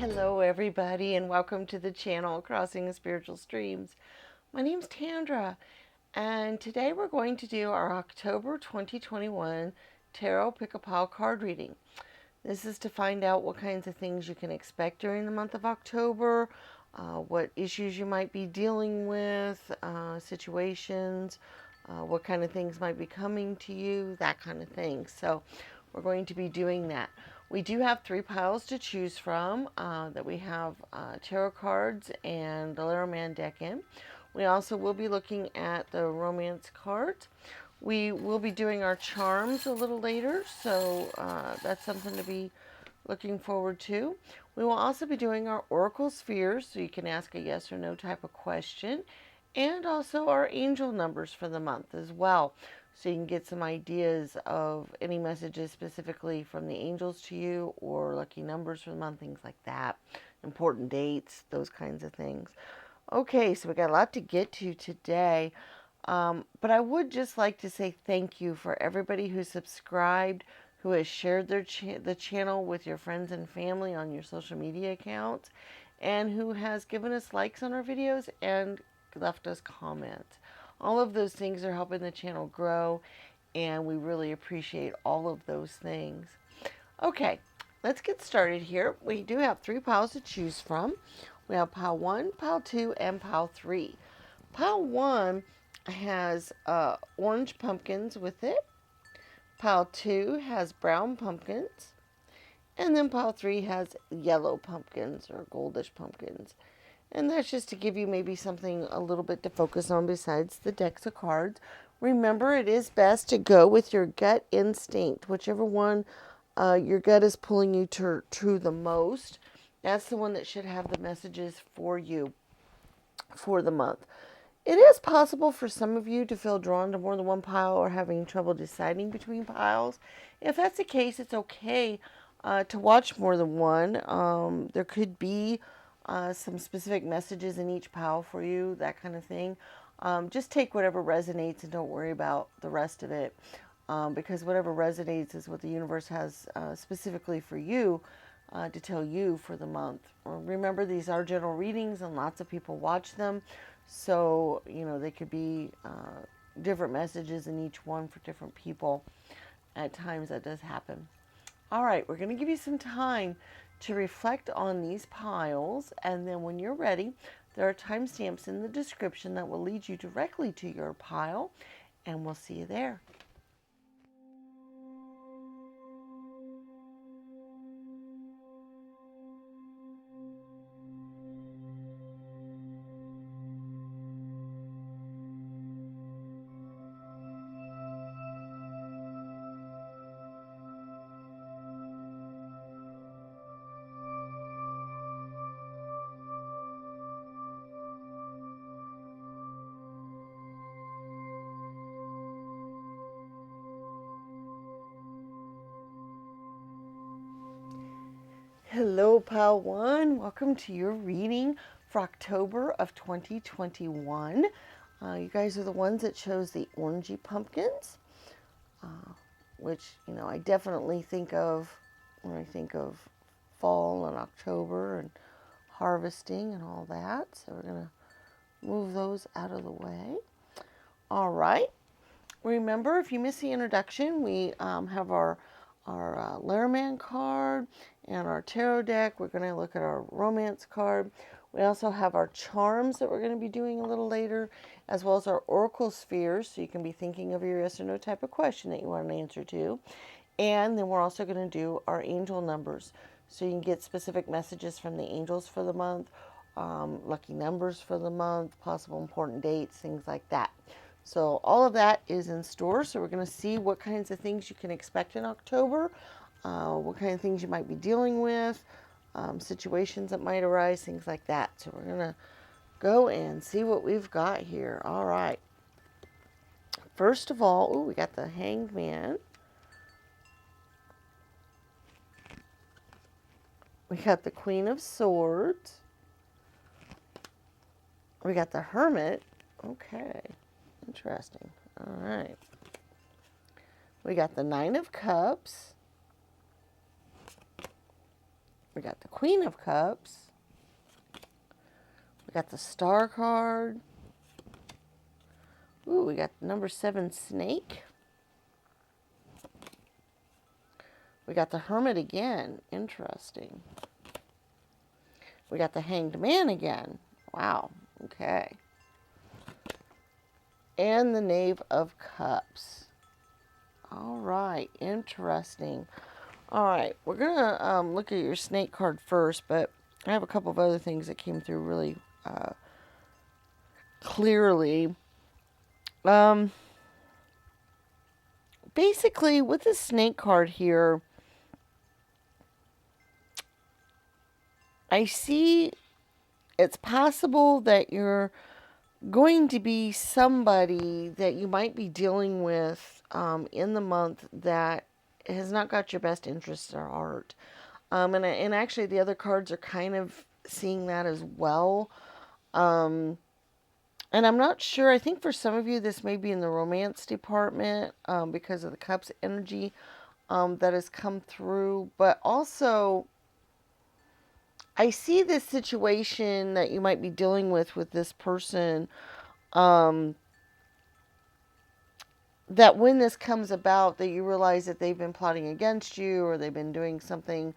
Hello everybody and welcome to the channel Crossing Spiritual Streams. My name's Tandra and today we're going to do our October 2021 Tarot Pick-a-Pile card reading. This is to find out what kinds of things you can expect during the month of October, what issues you might be dealing with, situations, what kind of things might be coming to you, that kind of thing. So we're going to be doing that. We do have 3 piles to choose from that we have tarot cards and the Lenormand deck in. We also will be looking at the romance cards. We will be doing our charms a little later, so that's something to be looking forward to. We will also be doing our oracle spheres, so you can ask a yes or no type of question, and also our angel numbers for the month as well, so you can get some ideas of any messages specifically from the angels to you, or lucky numbers for the month, things like that, important dates, those kinds of things. Okay, so we got a lot to get to today, but I would just like to say thank you for everybody who subscribed, who has shared the channel with your friends and family on your social media accounts, and who has given us likes on our videos and left us comments. All of those things are helping the channel grow, and we really appreciate all of those things. Okay, let's get started here. We do have 3 piles to choose from. We have pile 1, pile 2, and pile 3. Pile 1 has orange pumpkins with it. Pile 2 has brown pumpkins. And then pile 3 has yellow pumpkins or goldish pumpkins. And that's just to give you maybe something a little bit to focus on besides the decks of cards. Remember, it is best to go with your gut instinct, whichever one your gut is pulling you to the most. That's the one that should have the messages for you for the month. It is possible for some of you to feel drawn to more than one pile or having trouble deciding between piles. If that's the case, it's okay to watch more than one. There could be some specific messages in each pile for you, that kind of thing. Just take whatever resonates and don't worry about the rest of it, because whatever resonates is what the universe has specifically for you to tell you for the month. Remember, these are general readings and lots of people watch them, so they could be different messages in each one for different people. At times that does happen. All right, we're going to give you some time to reflect on these piles, and then when you're ready, there are timestamps in the description that will lead you directly to your pile, and we'll see you there. Hello, Pile 1. Welcome to your reading for October of 2021. You guys are the ones that chose the orangey pumpkins, which, I definitely think of when I think of fall and October and harvesting and all that. So we're going to move those out of the way. All right. Remember, if you missed the introduction, we have our Lenormand card and our tarot deck. We're going to look at our romance card. We also have our charms that we're going to be doing a little later, as well as our oracle spheres, so you can be thinking of your yes or no type of question that you want an answer to. And then we're also going to do our angel numbers, so you can get specific messages from the angels for the month, lucky numbers for the month, possible important dates, things like that. So all of that is in store. So we're going to see what kinds of things you can expect in October, what kind of things you might be dealing with, situations that might arise, things like that. So we're going to go and see what we've got here. All right. First of all, we got the Hanged Man. We got the Queen of Swords. We got the Hermit. Okay. Interesting. All right. We got the Nine of Cups. We got the Queen of Cups. We got the Star card. Ooh, we got the number 7 snake. We got the Hermit again. Interesting. We got the Hanged Man again. Wow. Okay. And the Knave of Cups. All right. Interesting. All right. We're going to look at your snake card first, but I have a couple of other things that came through really clearly. Basically, with the snake card here, I see it's possible that you're going to be somebody that you might be dealing with in the month that has not got your best interests at heart. And actually, the other cards are kind of seeing that as well. And I'm not sure. I think for some of you, this may be in the romance department because of the Cups energy that has come through. But also, I see this situation that you might be dealing with this person, that when this comes about, that you realize that they've been plotting against you or they've been doing something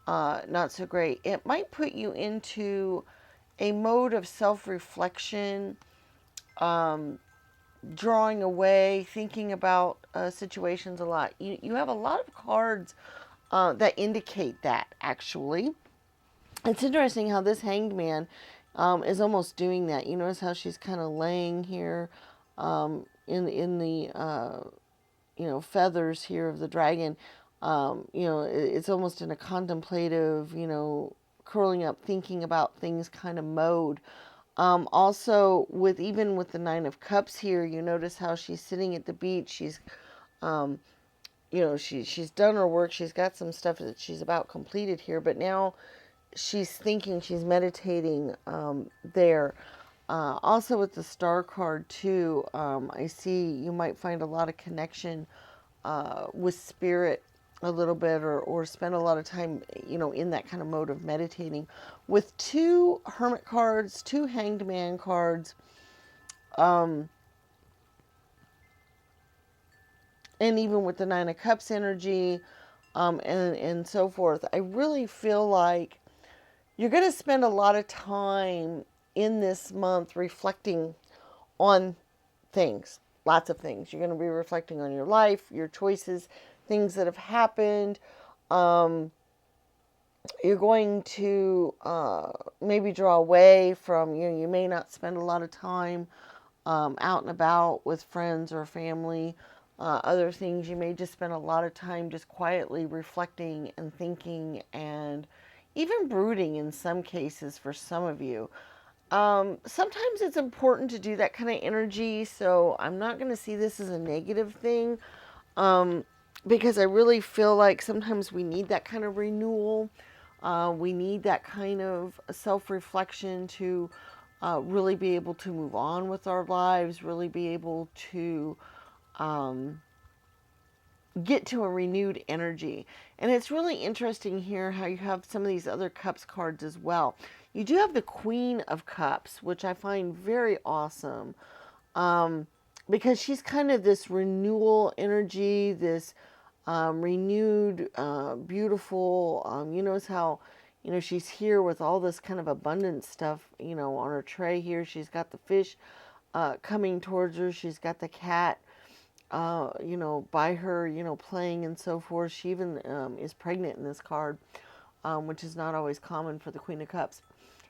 not so great. It might put you into a mode of self-reflection, drawing away, thinking about situations a lot. You have a lot of cards that indicate that, actually. It's interesting how this Hanged Man is almost doing that. You notice how she's kind of laying here in the feathers here of the dragon. It's almost in a contemplative, curling up, thinking about things kind of mode. Also, even with the Nine of Cups here, you notice how she's sitting at the beach. She's, she's done her work. She's got some stuff that she's about completed here, but now she's thinking, she's meditating there. Also with the Star card too, I see you might find a lot of connection with spirit a little bit, or spend a lot of time, in that kind of mode of meditating. With 2 Hermit cards, 2 Hanged Man cards, and even with the Nine of Cups energy, and so forth, I really feel like you're going to spend a lot of time in this month reflecting on things, lots of things. You're going to be reflecting on your life, your choices, things that have happened. You're going to maybe draw away from, you may not spend a lot of time out and about with friends or family. Other things, you may just spend a lot of time just quietly reflecting and thinking and even brooding in some cases for some of you. Sometimes it's important to do that kind of energy, so I'm not going to see this as a negative thing, because I really feel like sometimes we need that kind of renewal. We need that kind of self-reflection to really be able to move on with our lives, really be able to get to a renewed energy. And it's really interesting here how you have some of these other Cups cards as well. You do have the Queen of Cups, which I find very awesome, because she's kind of this renewal energy, this renewed, beautiful, you notice how, she's here with all this kind of abundant stuff, on her tray here. She's got the fish coming towards her. She's got the cat by her, playing and so forth. She even is pregnant in this card, which is not always common for the Queen of Cups.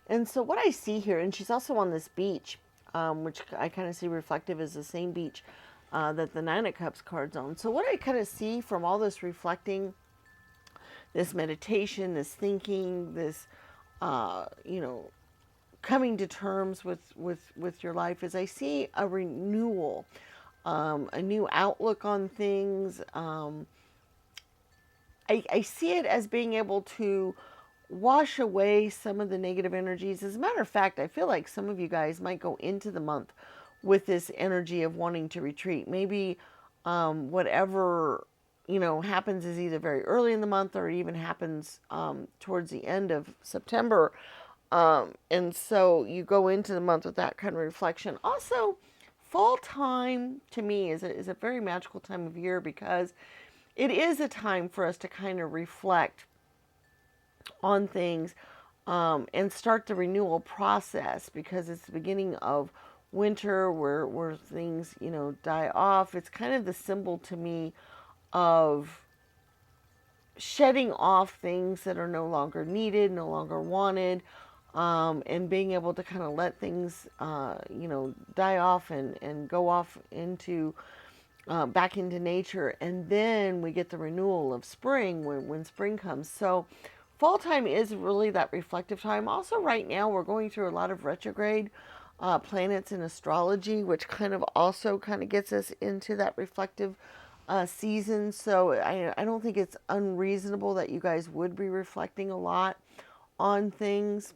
And so what I see here, and she's also on this beach, which I kind of see reflective as the same beach that the Nine of Cups card's on. So what I kind of see from all this reflecting, this meditation, this thinking, this, coming to terms with your life, is I see a renewal, a new outlook on things. I see it as being able to wash away some of the negative energies. As a matter of fact, I feel like some of you guys might go into the month with this energy of wanting to retreat. Maybe whatever happens is either very early in the month or even happens towards the end of September. And so you go into the month with that kind of reflection. Also, fall time to me is a very magical time of year because it is a time for us to kind of reflect on things and start the renewal process because it's the beginning of winter where things, die off. It's kind of the symbol to me of shedding off things that are no longer needed, no longer wanted, and being able to kind of let things, die off and go off into back into nature. And then we get the renewal of spring when spring comes. So fall time is really that reflective time. Also, right now, we're going through a lot of retrograde planets in astrology, which kind of also kind of gets us into that reflective season. So I don't think it's unreasonable that you guys would be reflecting a lot on things,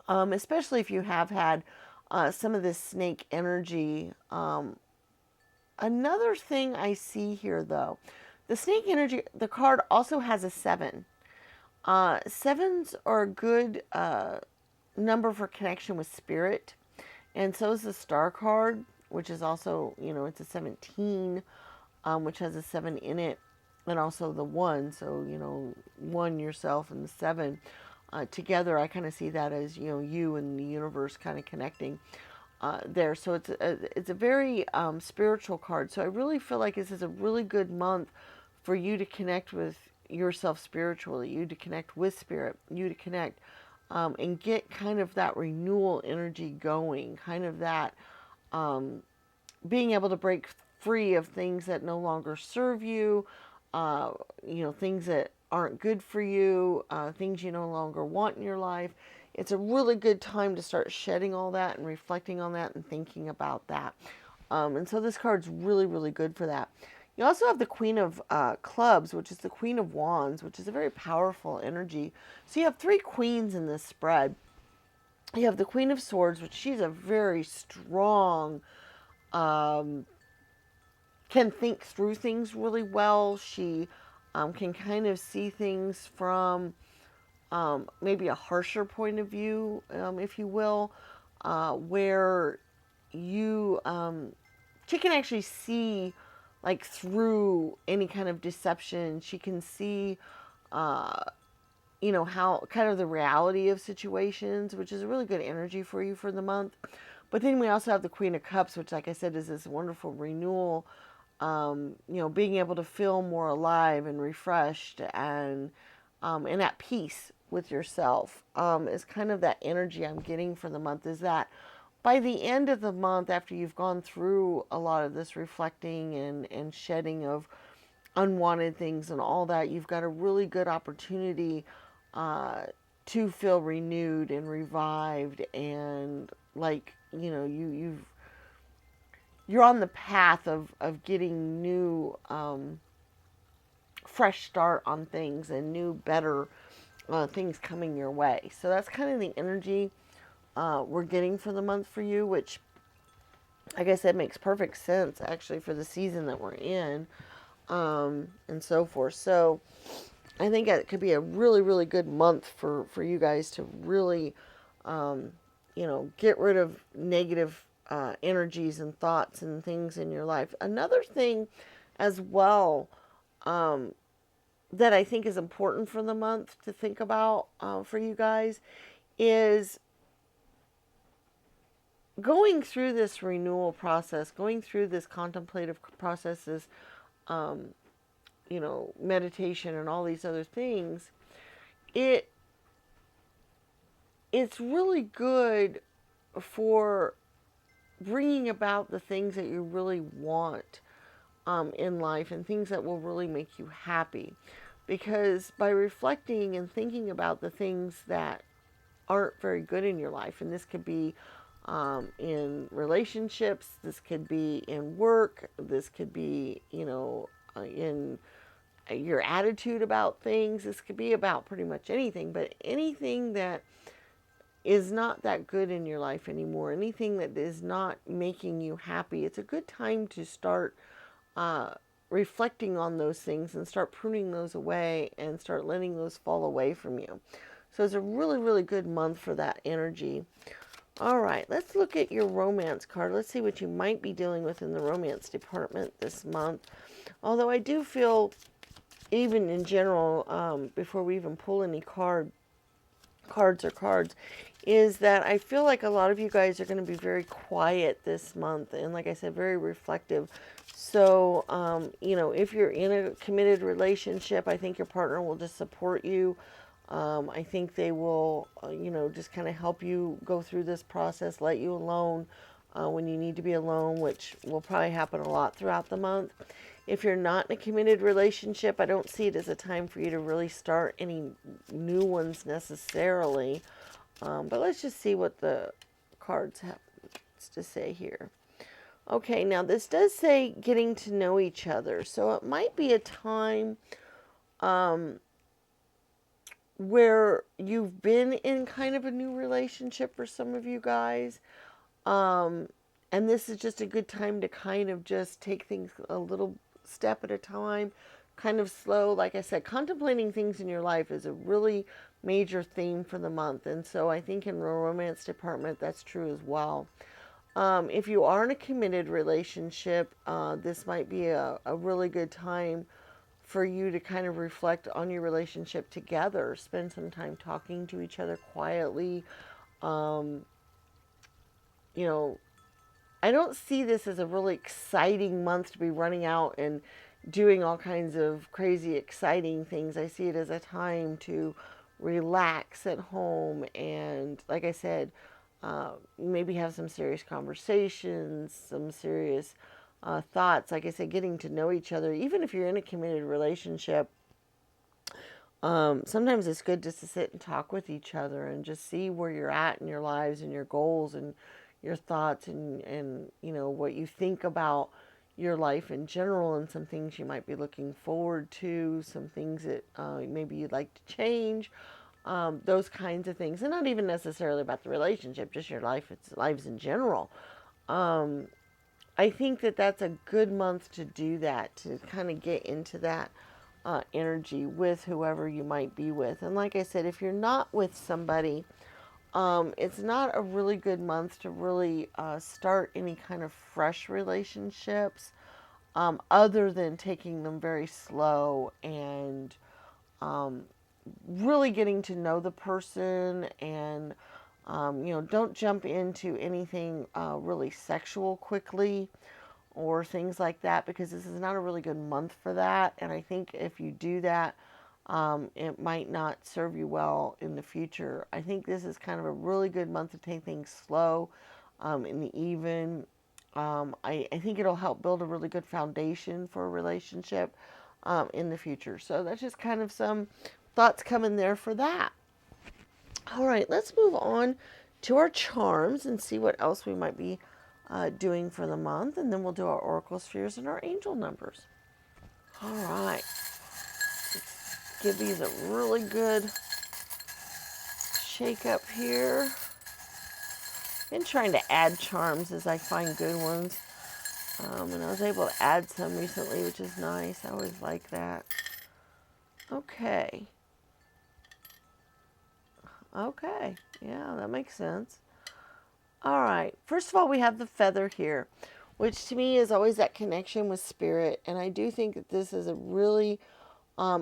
especially if you have had some of this snake energy. Another thing I see here, though, the snake energy, the card also has a 7. Sevens are a good number for connection with spirit, and so is the star card, which is also, it's a 17, which has a 7 in it, and also the 1. So, 1 yourself and the 7 together. I kind of see that as, you and the universe kind of connecting there. So it's a very spiritual card. So I really feel like this is a really good month for you to connect with yourself spiritually, you to connect with spirit, you to connect and get kind of that renewal energy going, kind of that being able to break free of things that no longer serve you, things that aren't good for you, things you no longer want in your life. It's a really good time to start shedding all that and reflecting on that and thinking about that. And so this card's really, really good for that. You also have the Queen of Clubs, which is the Queen of Wands, which is a very powerful energy. So you have 3 queens in this spread. You have the Queen of Swords, which she's a very strong, can think through things really well. She can kind of see things from maybe a harsher point of view, if you will, where you, she can actually see like through any kind of deception. She can see, how kind of the reality of situations, which is a really good energy for you for the month. But then we also have the Queen of Cups, which, like I said, is this wonderful renewal, being able to feel more alive and refreshed and at peace with yourself is kind of that energy I'm getting for the month. Is that by the end of the month, after you've gone through a lot of this reflecting and shedding of unwanted things and all that, you've got a really good opportunity to feel renewed and revived and like, you're on the path of getting new fresh start on things and new better things coming your way. So that's kind of the energy we're getting for the month for you, which, like I said, makes perfect sense actually for the season that we're in, and so forth. So I think it could be a really, really good month for you guys to really, get rid of negative energies and thoughts and things in your life. Another thing as well that I think is important for the month to think about for you guys is going through this renewal process, going through this contemplative processes, meditation and all these other things. It's really good for bringing about the things that you really want in life and things that will really make you happy. Because by reflecting and thinking about the things that aren't very good in your life, and this could be in relationships, this could be in work, this could be, in your attitude about things, this could be about pretty much anything, but anything that is not that good in your life anymore, anything that is not making you happy, it's a good time to start reflecting on those things and start pruning those away and start letting those fall away from you. So it's a really, really good month for that energy. All right, let's look at your romance card. Let's see what you might be dealing with in the romance department this month. Although I do feel, even in general, before we even pull any cards, is that I feel like a lot of you guys are going to be very quiet this month. And like I said, very reflective. So, if you're in a committed relationship, I think your partner will just support you. I think they will, just kind of help you go through this process, let you alone when you need to be alone, which will probably happen a lot throughout the month. If you're not in a committed relationship, I don't see it as a time for you to really start any new ones necessarily. But let's just see what the cards have to say here. Okay, now this does say getting to know each other. So it might be a time where you've been in kind of a new relationship for some of you guys. And this is just a good time to kind of just take things a little step at a time, kind of slow. Like I said, contemplating things in your life is a really major theme for the month. And so I think in the romance department, that's true as well. If you are in a committed relationship, this might be a really good time for you to kind of reflect on your relationship together. Spend some time talking to each other quietly. I don't see this as a really exciting month to be running out and doing all kinds of crazy exciting things. I see it as a time to relax at home and, like I said, maybe have some serious conversations, some serious thoughts. Like I said, getting to know each other. Even if you're in a committed relationship, sometimes it's good just to sit and talk with each other and just see where you're at in your lives and your goals and your thoughts and what you think about your life in general, and some things you might be looking forward to, some things that maybe you'd like to change, those kinds of things. And not even necessarily about the relationship, just your life, it's lives in general. I think that that's a good month to do that, to kind of get into that energy with whoever you might be with. And like I said, if you're not with somebody, it's not a really good month to really start any kind of fresh relationships, other than taking them very slow and really getting to know the person. And don't jump into anything really sexual quickly or things like that, because this is not a really good month for that. And I think if you do that, it might not serve you well in the future. I think this is kind of a really good month to take things slow in the even. I think it'll help build a really good foundation for a relationship in the future. So that's just kind of some thoughts coming there for that. All right, let's move on to our charms and see what else we might be doing for the month. And then we'll do our oracle spheres and our angel numbers. All right. Give these a really good shake up here. Been trying to add charms as I find good ones. And I was able to add some recently, which is nice. I always like that. Okay. Okay. Yeah, that makes sense. All right. First of all, we have the feather here, which to me is always that connection with spirit. And I do think that this is a really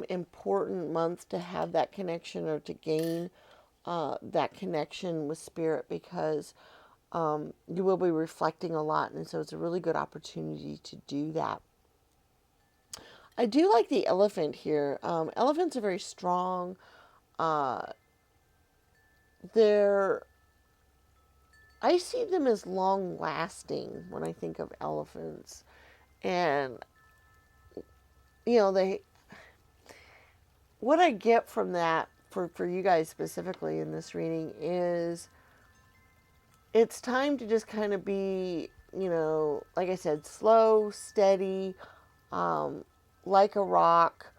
important month to have that connection, or to gain that connection with spirit, because you will be reflecting a lot, and so it's a really good opportunity to do that. I do like the elephant here. Elephants are very strong. I see them as long lasting when I think of elephants. And what I get from that for you guys specifically in this reading is it's time to just kind of be, like I said, slow, steady, like a rock.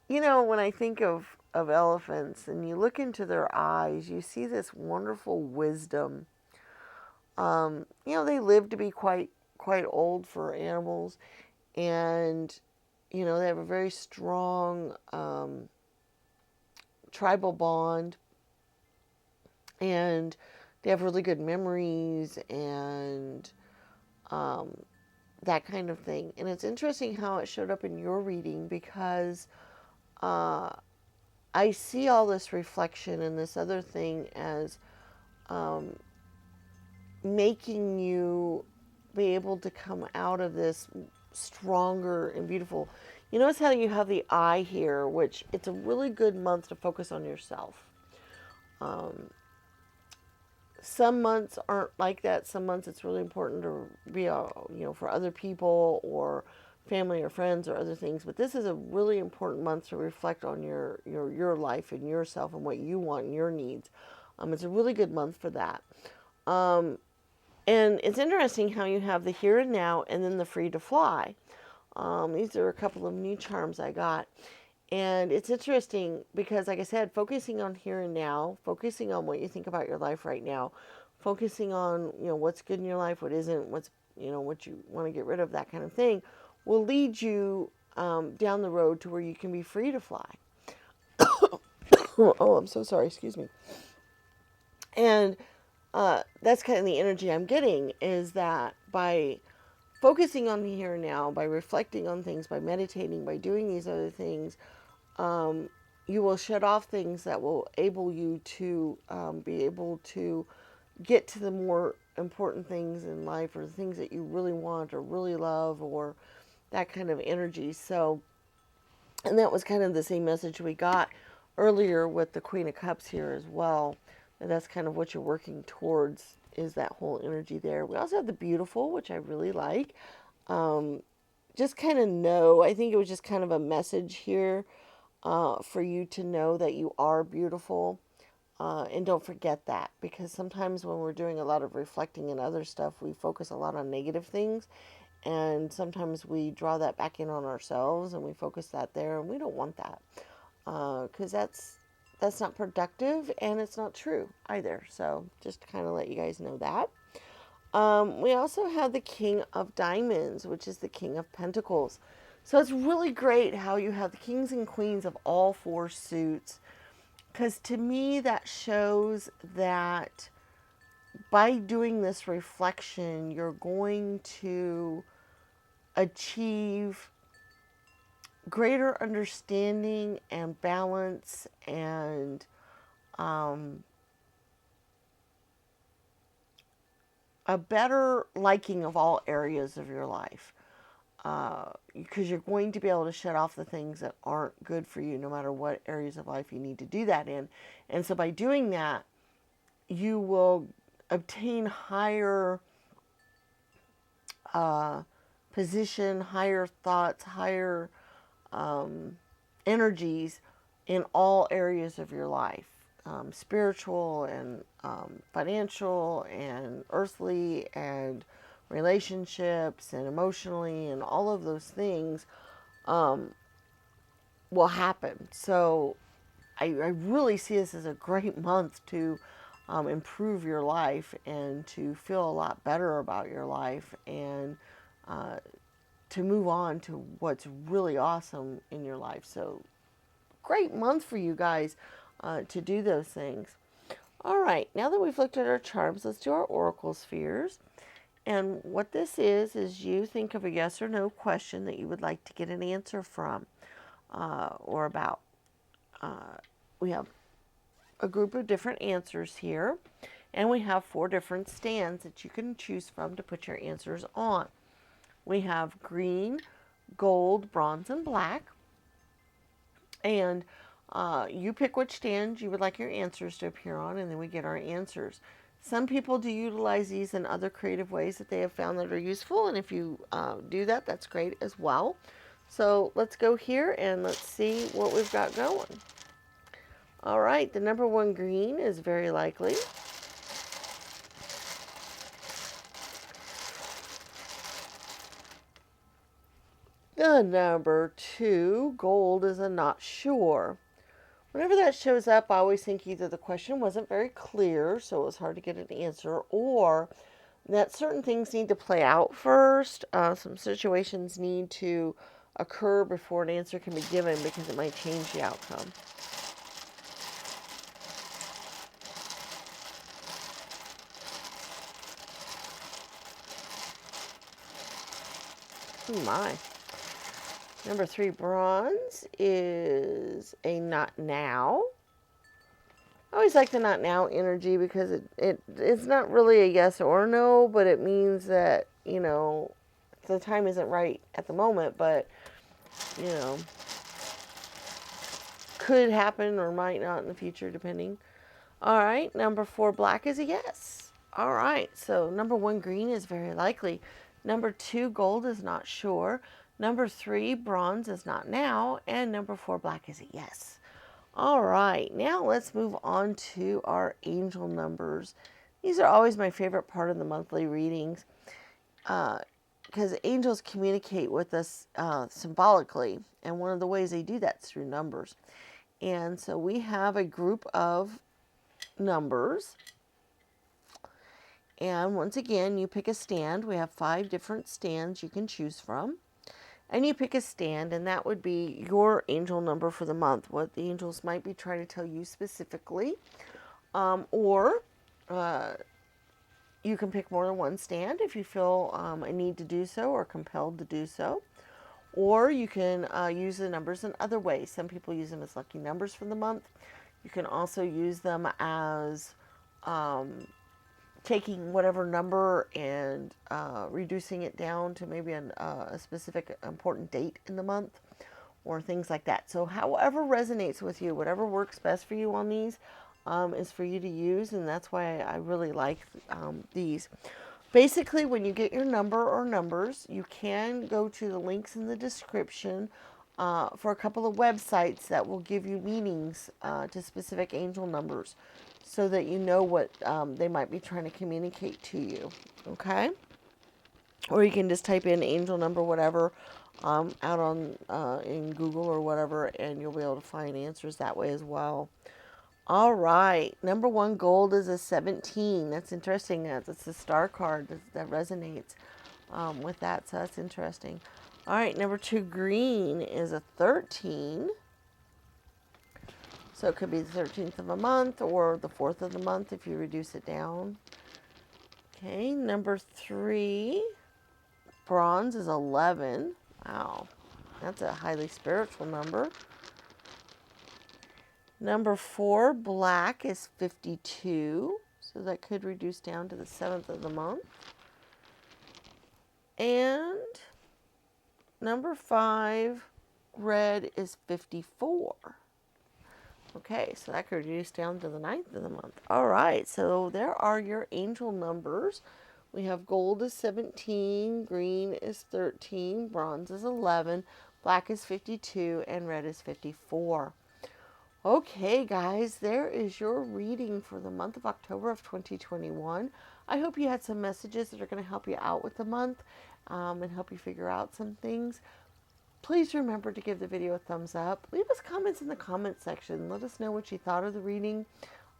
When I think of elephants and you look into their eyes, you see this wonderful wisdom. They live to be quite old for animals, and they have a very strong tribal bond, and they have really good memories and that kind of thing. And it's interesting how it showed up in your reading, because uh, I see all this reflection and this other thing as um, making you be able to come out of this stronger and beautiful. You notice how you have the eye here, which it's a really good month to focus on yourself. Um, some months aren't like that. Some months it's really important to be, for other people or family or friends or other things. But this is a really important month to reflect on your life and yourself and what you want and your needs. It's a really good month for that. Um, and it's interesting how you have the here and now and then the free to fly. These are a couple of new charms I got. And it's interesting because, like I said, focusing on here and now, focusing on what you think about your life right now, focusing on, what's good in your life, what isn't, what you want to get rid of, that kind of thing, will lead you down the road to where you can be free to fly. Oh, I'm so sorry. Excuse me. And that's kind of the energy I'm getting, is that by focusing on the here and now, by reflecting on things, by meditating, by doing these other things, you will shut off things that will able you to be able to get to the more important things in life, or the things that you really want or really love, or that kind of energy. So, and that was kind of the same message we got earlier with the Queen of Cups here as well. And that's kind of what you're working towards, is that whole energy there. We also have the Beautiful, which I really like. Just kind of know, I think it was just kind of a message here for you to know that you are beautiful. And don't forget that, because sometimes when we're doing a lot of reflecting and other stuff, we focus a lot on negative things. And sometimes we draw that back in on ourselves and we focus that there, and we don't want that, because that's not productive and it's not true either. So just to kind of let you guys know that. We also have the King of Diamonds, which is the King of Pentacles. So it's really great how you have the kings and queens of all four suits, because to me that shows that by doing this reflection, you're going to achieve greater understanding and balance and a better liking of all areas of your life. Because you're going to be able to shut off the things that aren't good for you, no matter what areas of life you need to do that in. And so by doing that, you will obtain higher position, higher thoughts, higher energies in all areas of your life, spiritual and financial and earthly and relationships and emotionally, and all of those things will happen. So I really see this as a great month to improve your life and to feel a lot better about your life, and to move on to what's really awesome in your life. So great month for you guys to do those things. All right, now that we've looked at our charms, let's do our oracle spheres. And what this is you think of a yes or no question that you would like to get an answer from or about. We have a group of different answers here, and we have 4 different stands that you can choose from to put your answers on. We have green, gold, bronze, and black. And you pick which stand you would like your answers to appear on, and then we get our answers. Some people do utilize these in other creative ways that they have found that are useful, and if you do that, that's great as well. So let's go here and let's see what we've got going. All right, the number 1 green is very likely. The number 2, gold, is a not sure. Whenever that shows up, I always think either the question wasn't very clear, so it was hard to get an answer, or that certain things need to play out first. Some situations need to occur before an answer can be given because it might change the outcome. Oh my. Number 3, bronze, is a not now. I always like the not now energy because it's not really a yes or no, but it means that, you know, the time isn't right at the moment, but, you know, could happen or might not in the future, depending. All right, number 4, black, is a yes. All right, so number 1, green, is very likely. Number 2, gold, is not sure. Number 3, bronze, is not now. And number 4, black, is a yes. All right, now let's move on to our angel numbers. These are always my favorite part of the monthly readings because angels communicate with us symbolically, and one of the ways they do that is through numbers. And so we have a group of numbers, and once again, you pick a stand. We have 5 different stands you can choose from. And you pick a stand, and that would be your angel number for the month, what the angels might be trying to tell you specifically. Or you can pick more than one stand if you feel a need to do so or compelled to do so. Or you can use the numbers in other ways. Some people use them as lucky numbers for the month. You can also use them as taking whatever number and reducing it down to maybe a specific important date in the month or things like that. So however resonates with you, whatever works best for you on these is for you to use, and that's why I really like these. Basically, when you get your number or numbers, you can go to the links in the description for a couple of websites that will give you meanings to specific angel numbers so that you know what they might be trying to communicate to you, okay? Or you can just type in angel number whatever out on in Google or whatever, and you'll be able to find answers that way as well. All right, number 1, gold, is a 17. That's interesting. That's a star card that resonates with that, so that's interesting. All right, number 2, green, is a 13. So it could be the 13th of a month or the 4th of the month if you reduce it down. Okay, number 3, bronze, is 11. Wow, that's a highly spiritual number. Number 4, black, is 52. So that could reduce down to the 7th of the month. And number 5, red, is 54. Okay, so that could reduce down to the 9th of the month. All right, so there are your angel numbers. We have gold is 17, green is 13, bronze is 11, black is 52, and red is 54. Okay, guys, there is your reading for the month of October of 2021. I hope you had some messages that are going to help you out with the month and help you figure out some things. Please remember to give the video a thumbs up. Leave us comments in the comment section. Let us know what you thought of the reading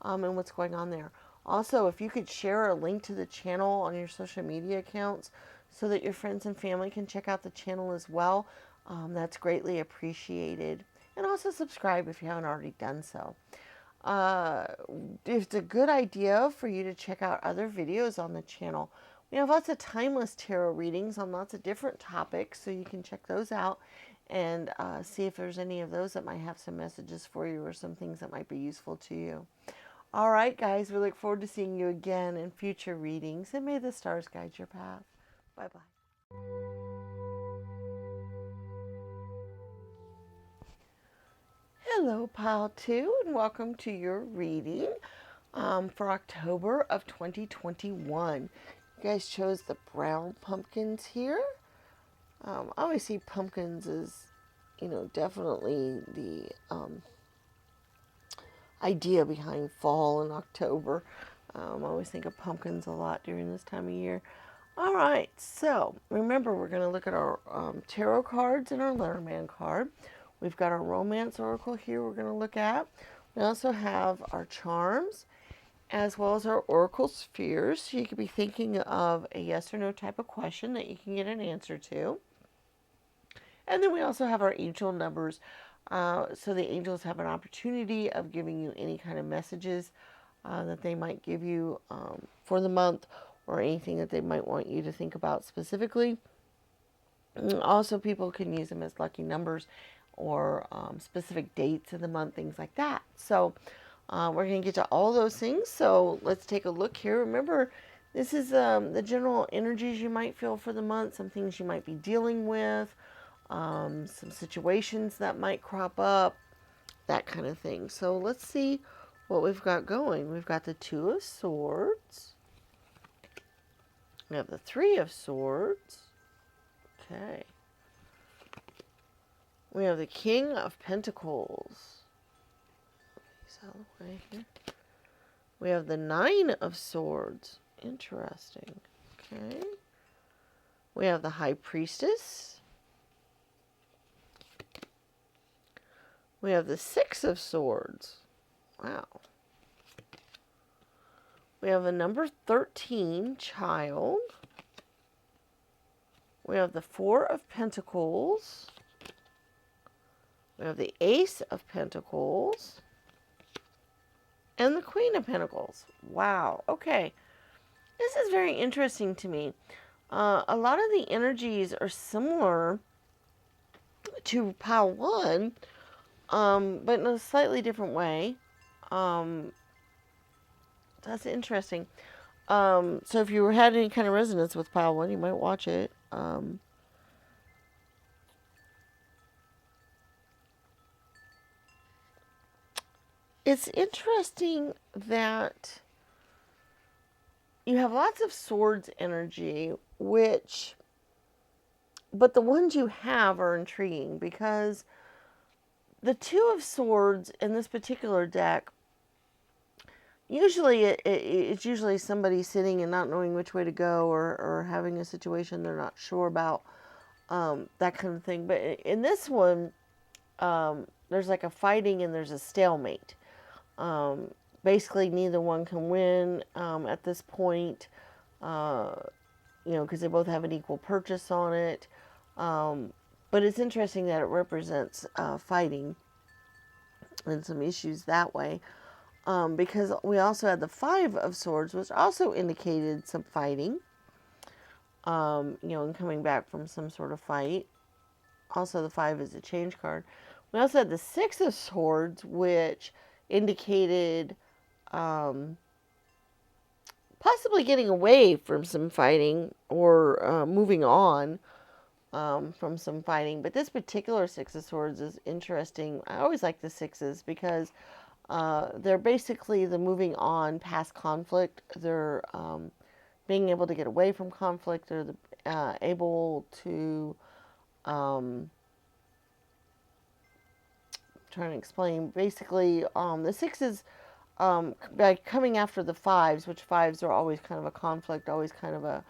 and what's going on there. Also, if you could share a link to the channel on your social media accounts so that your friends and family can check out the channel as well, that's greatly appreciated. And also subscribe if you haven't already done so. It's a good idea for you to check out other videos on the channel. We have lots of timeless tarot readings on lots of different topics, so you can check those out and see if there's any of those that might have some messages for you or some things that might be useful to you. All right, guys, we look forward to seeing you again in future readings, and may the stars guide your path. Bye-bye. Hello, Pile 2, and welcome to your reading for October of 2021. You guys chose the brown pumpkins here. I always see pumpkins as, definitely the idea behind fall and October. I always think of pumpkins a lot during this time of year. All right, so remember, we're going to look at our tarot cards and our Lenormand card. We've got our romance oracle here we're going to look at. We also have our charms as well as our oracle spheres. So you could be thinking of a yes or no type of question that you can get an answer to. And then we also have our angel numbers. So the angels have an opportunity of giving you any kind of messages that they might give you for the month, or anything that they might want you to think about specifically. Also, people can use them as lucky numbers or specific dates of the month, things like that. So we're going to get to all those things. So let's take a look here. Remember, this is the general energies you might feel for the month, some things you might be dealing with, some situations that might crop up, that kind of thing. So let's see what we've got going. We've got the Two of Swords. We have the Three of Swords. Okay. We have the King of Pentacles. He's out of the way here. We have the Nine of Swords. Interesting. Okay. We have the High Priestess. We have the Six of Swords. Wow. We have the number 13, Child. We have the Four of Pentacles. We have the Ace of Pentacles. And the Queen of Pentacles. Wow. Okay. This is very interesting to me. A lot of the energies are similar to pile one, but in a slightly different way. That's interesting. So if you had any kind of resonance with pile one, you might watch it. It's interesting that you have lots of swords energy, but the ones you have are intriguing, because the Two of Swords in this particular deck, usually it's usually somebody sitting and not knowing which way to go, or having a situation they're not sure about, that kind of thing. But in this one, there's like a fighting and there's a stalemate. Basically, neither one can win at this point, because they both have an equal purchase on it. But it's interesting that it represents fighting and some issues that way. Because we also had the Five of Swords, which also indicated some fighting, and coming back from some sort of fight. Also, the Five is a change card. We also had the Six of Swords, which indicated possibly getting away from some fighting, or moving on from some fighting. But this particular Six of Swords is interesting. I always like the sixes, because they're basically the moving on past conflict. They're being able to get away from conflict. They're able to, trying to explain, basically, the sixes, by coming after the fives, which fives are always kind of a conflict, always kind of a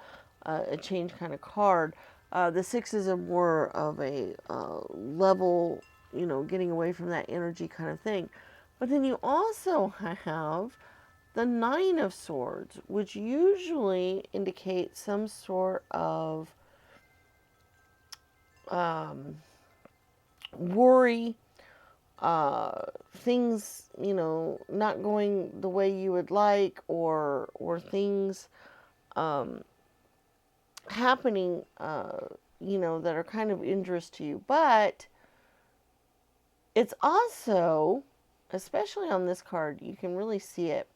change kind of card. The sixes are more of a level, getting away from that energy kind of thing. But then you also have the Nine of Swords, which usually indicates some sort of worry, things, not going the way you would like, or things happening, that are kind of interest to you. But it's also, especially on this card, you can really see it.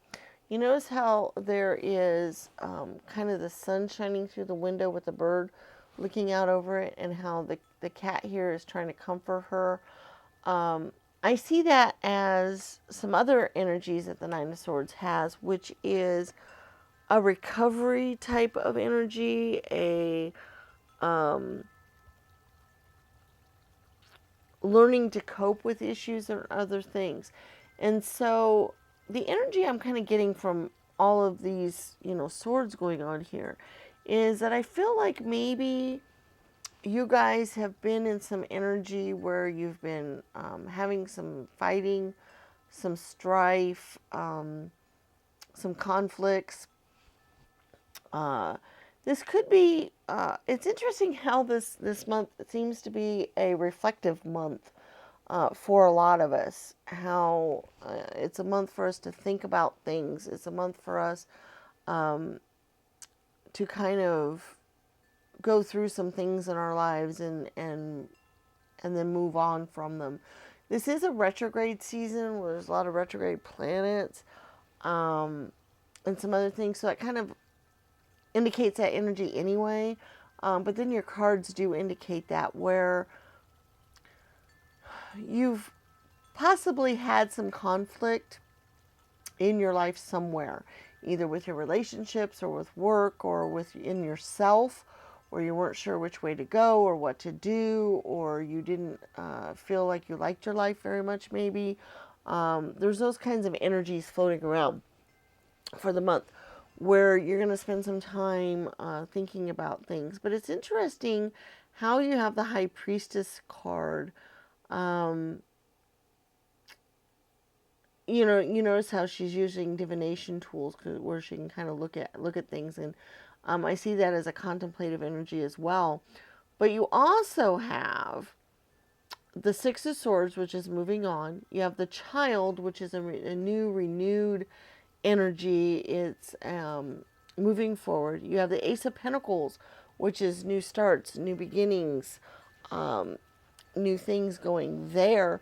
You notice how there is kind of the sun shining through the window with the bird looking out over it, and how the cat here is trying to comfort her. I see that as some other energies that the Nine of Swords has, which is a recovery type of energy, a learning to cope with issues or other things. And so the energy I'm kind of getting from all of these, swords going on here, is that I feel like maybe you guys have been in some energy where you've been some fighting, some strife, some some conflicts. This could be, it's interesting how this month seems to be a reflective month for a lot of us. How it's a month for us to think about things. It's a month for us to kind of go through some things in our lives and then move on from them. This is a retrograde season where there's a lot of retrograde planets and some other things. So that kind of indicates that energy anyway. But then your cards do indicate that, where you've possibly had some conflict in your life somewhere, either with your relationships or with work or within yourself, or you weren't sure which way to go or what to do, or you didn't feel like you liked your life very much maybe. There's those kinds of energies floating around for the month, where you're going to spend some time thinking about things. But it's interesting how you have the High Priestess card. You know, you notice how she's using divination tools, where she can kind of look at things, and I see that as a contemplative energy as well. But you also have the Six of Swords, which is moving on. You have the Child, which is a new, renewed energy. It's moving forward. You have the Ace of Pentacles, which is new starts, new beginnings, new things going there.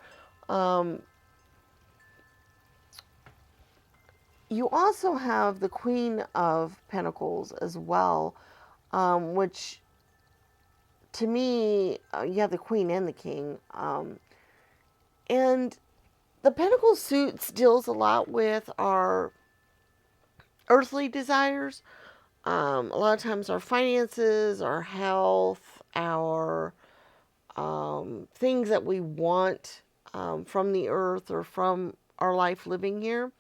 You also have the Queen of Pentacles as well, which to me, you have the Queen and the King. And the Pentacle suits deals a lot with our earthly desires. A lot of times our finances, our health, our things that we want from the earth or from our life living here.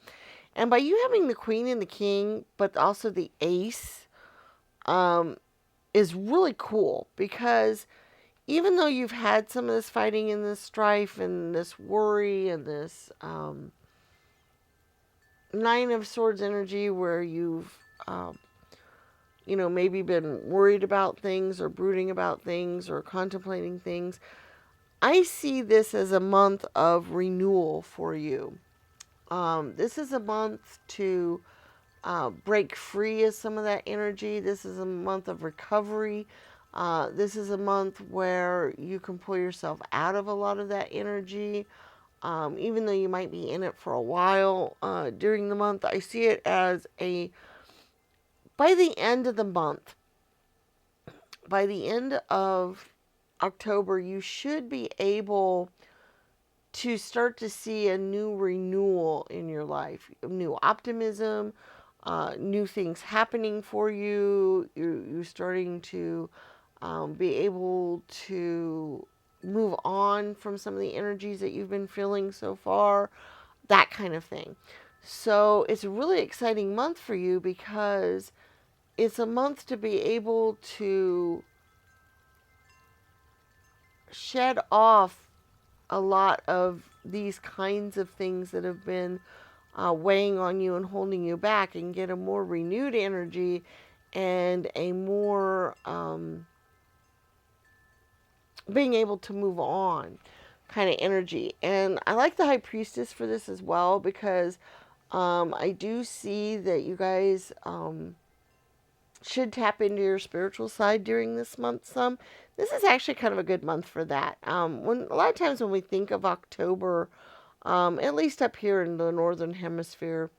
And by you having the Queen and the King, but also the Ace, is really cool, because even though you've had some of this fighting and this strife and this worry and this Nine of Swords energy, where you've, maybe been worried about things or brooding about things or contemplating things, I see this as a month of renewal for you. This is a month to break free of some of that energy. This is a month of recovery. This is a month where you can pull yourself out of a lot of that energy. Even though you might be in it for a while during the month, I see it as by the end of the month, by the end of October, you should be able to start to see a new renewal in your life, new optimism, new things happening for you. You're starting to be able to move on from some of the energies that you've been feeling so far, that kind of thing. So it's a really exciting month for you, because it's a month to be able to shed off a lot of these kinds of things that have been weighing on you and holding you back, and get a more renewed energy and a more being able to move on kind of energy. And I like the High Priestess for this as well, because I do see that you guys should tap into your spiritual side during this month some. This is actually kind of a good month for that. When a lot of times when we think of October, at least up here in the Northern Hemisphere,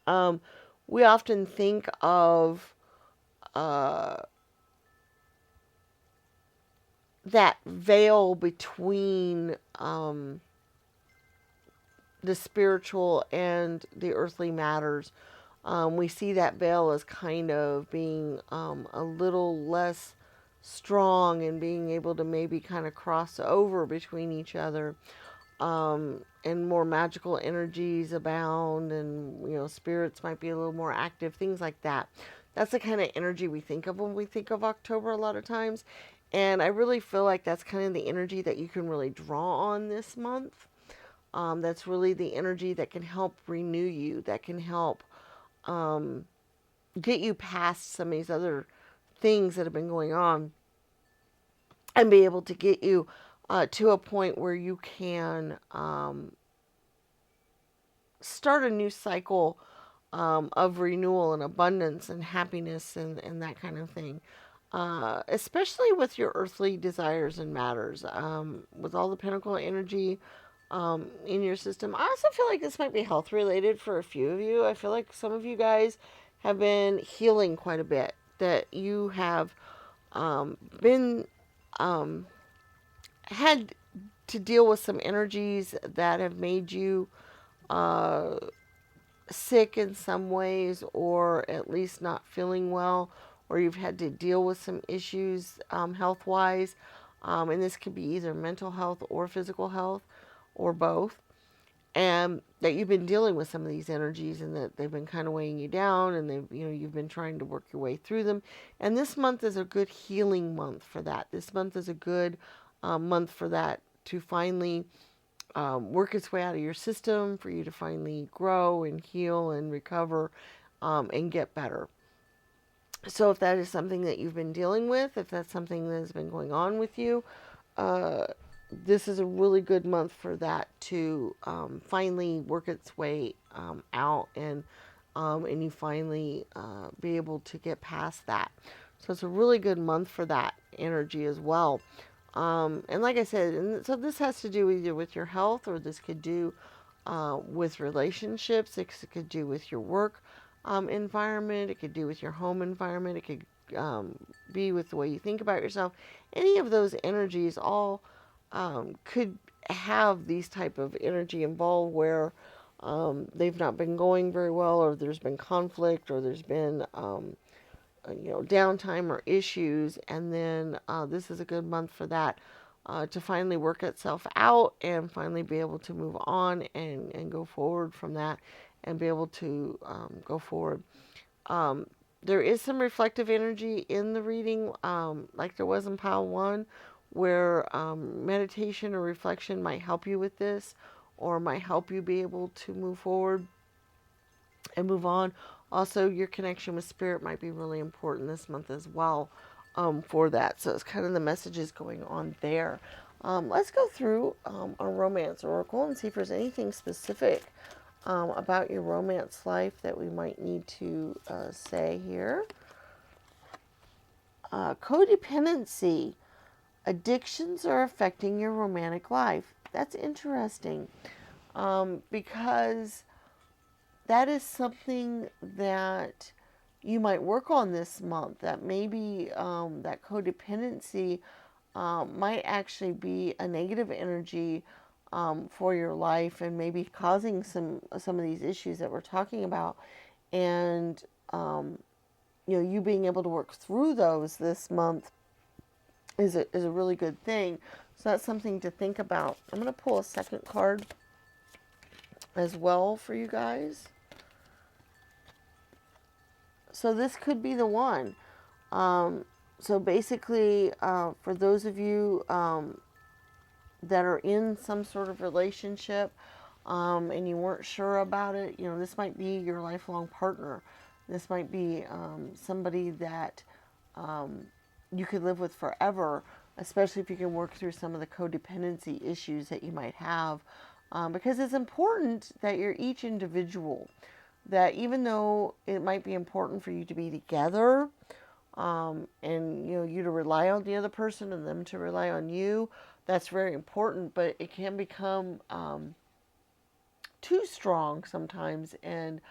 we often think of that veil between the spiritual and the earthly matters. We see that veil as kind of being a little less strong, and being able to maybe kind of cross over between each other, and more magical energies abound, and spirits might be a little more active, things like that. That's the kind of energy we think of when we think of October a lot of times. And I really feel like that's kind of the energy that you can really draw on this month. That's really the energy that can help renew you, that can help get you past some of these other things that have been going on, and be able to get you to a point where you can start a new cycle of renewal and abundance and happiness and that kind of thing. Especially with your earthly desires and matters. With all the Pentacle energy in your system. I also feel like this might be health related for a few of you. I feel like some of you guys have been healing quite a bit. That you have been had to deal with some energies that have made you uh, sick in some ways, or at least not feeling well, or you've had to deal with some issues health wise. And this could be either mental health or physical health or both. And that you've been dealing with some of these energies and that they've been kind of weighing you down, and you've been trying to work your way through them. And this month is a good healing month for that. This month is a good month for that to finally work its way out of your system, for you to finally grow and heal and recover and get better. So if that is something that you've been dealing with, if that's something that has been going on with you, uh, this is a really good month for that to finally work its way out, and you finally be able to get past that. So it's a really good month for that energy as well. And like I said, and so this has to do either with your health, or this could do with relationships. It could do with your work environment. It could do with your home environment. It could be with the way you think about yourself. Any of those energies all could have these type of energy involved where they've not been going very well, or there's been conflict, or there's been downtime or issues. And then this is a good month for that to finally work itself out and finally be able to move on and go forward from that, and be able to go forward. There is some reflective energy in the reading, like there was in pile one, where meditation or reflection might help you with this, or might help you be able to move forward and move on. Also, your connection with spirit might be really important this month as well for that. So it's kind of the messages going on there. Let's go through our romance oracle and see if there's anything specific about your romance life that we might need to say here. Codependency. Addictions are affecting your romantic life. That's interesting because that is something that you might work on this month. That maybe that codependency might actually be a negative energy for your life, and maybe causing some of these issues that we're talking about. And you being able to work through those this month is a really good thing. So that's something to think about. I'm going to pull a second card as well for you guys. So this could be the one. So basically, for those of you that are in some sort of relationship and you weren't sure about it, this might be your lifelong partner. This might be somebody that you could live with forever, especially if you can work through some of the codependency issues that you might have. Because it's important that you're each individual. That even though it might be important for you to be together, and you to rely on the other person and them to rely on you, that's very important. But it can become too strong sometimes, and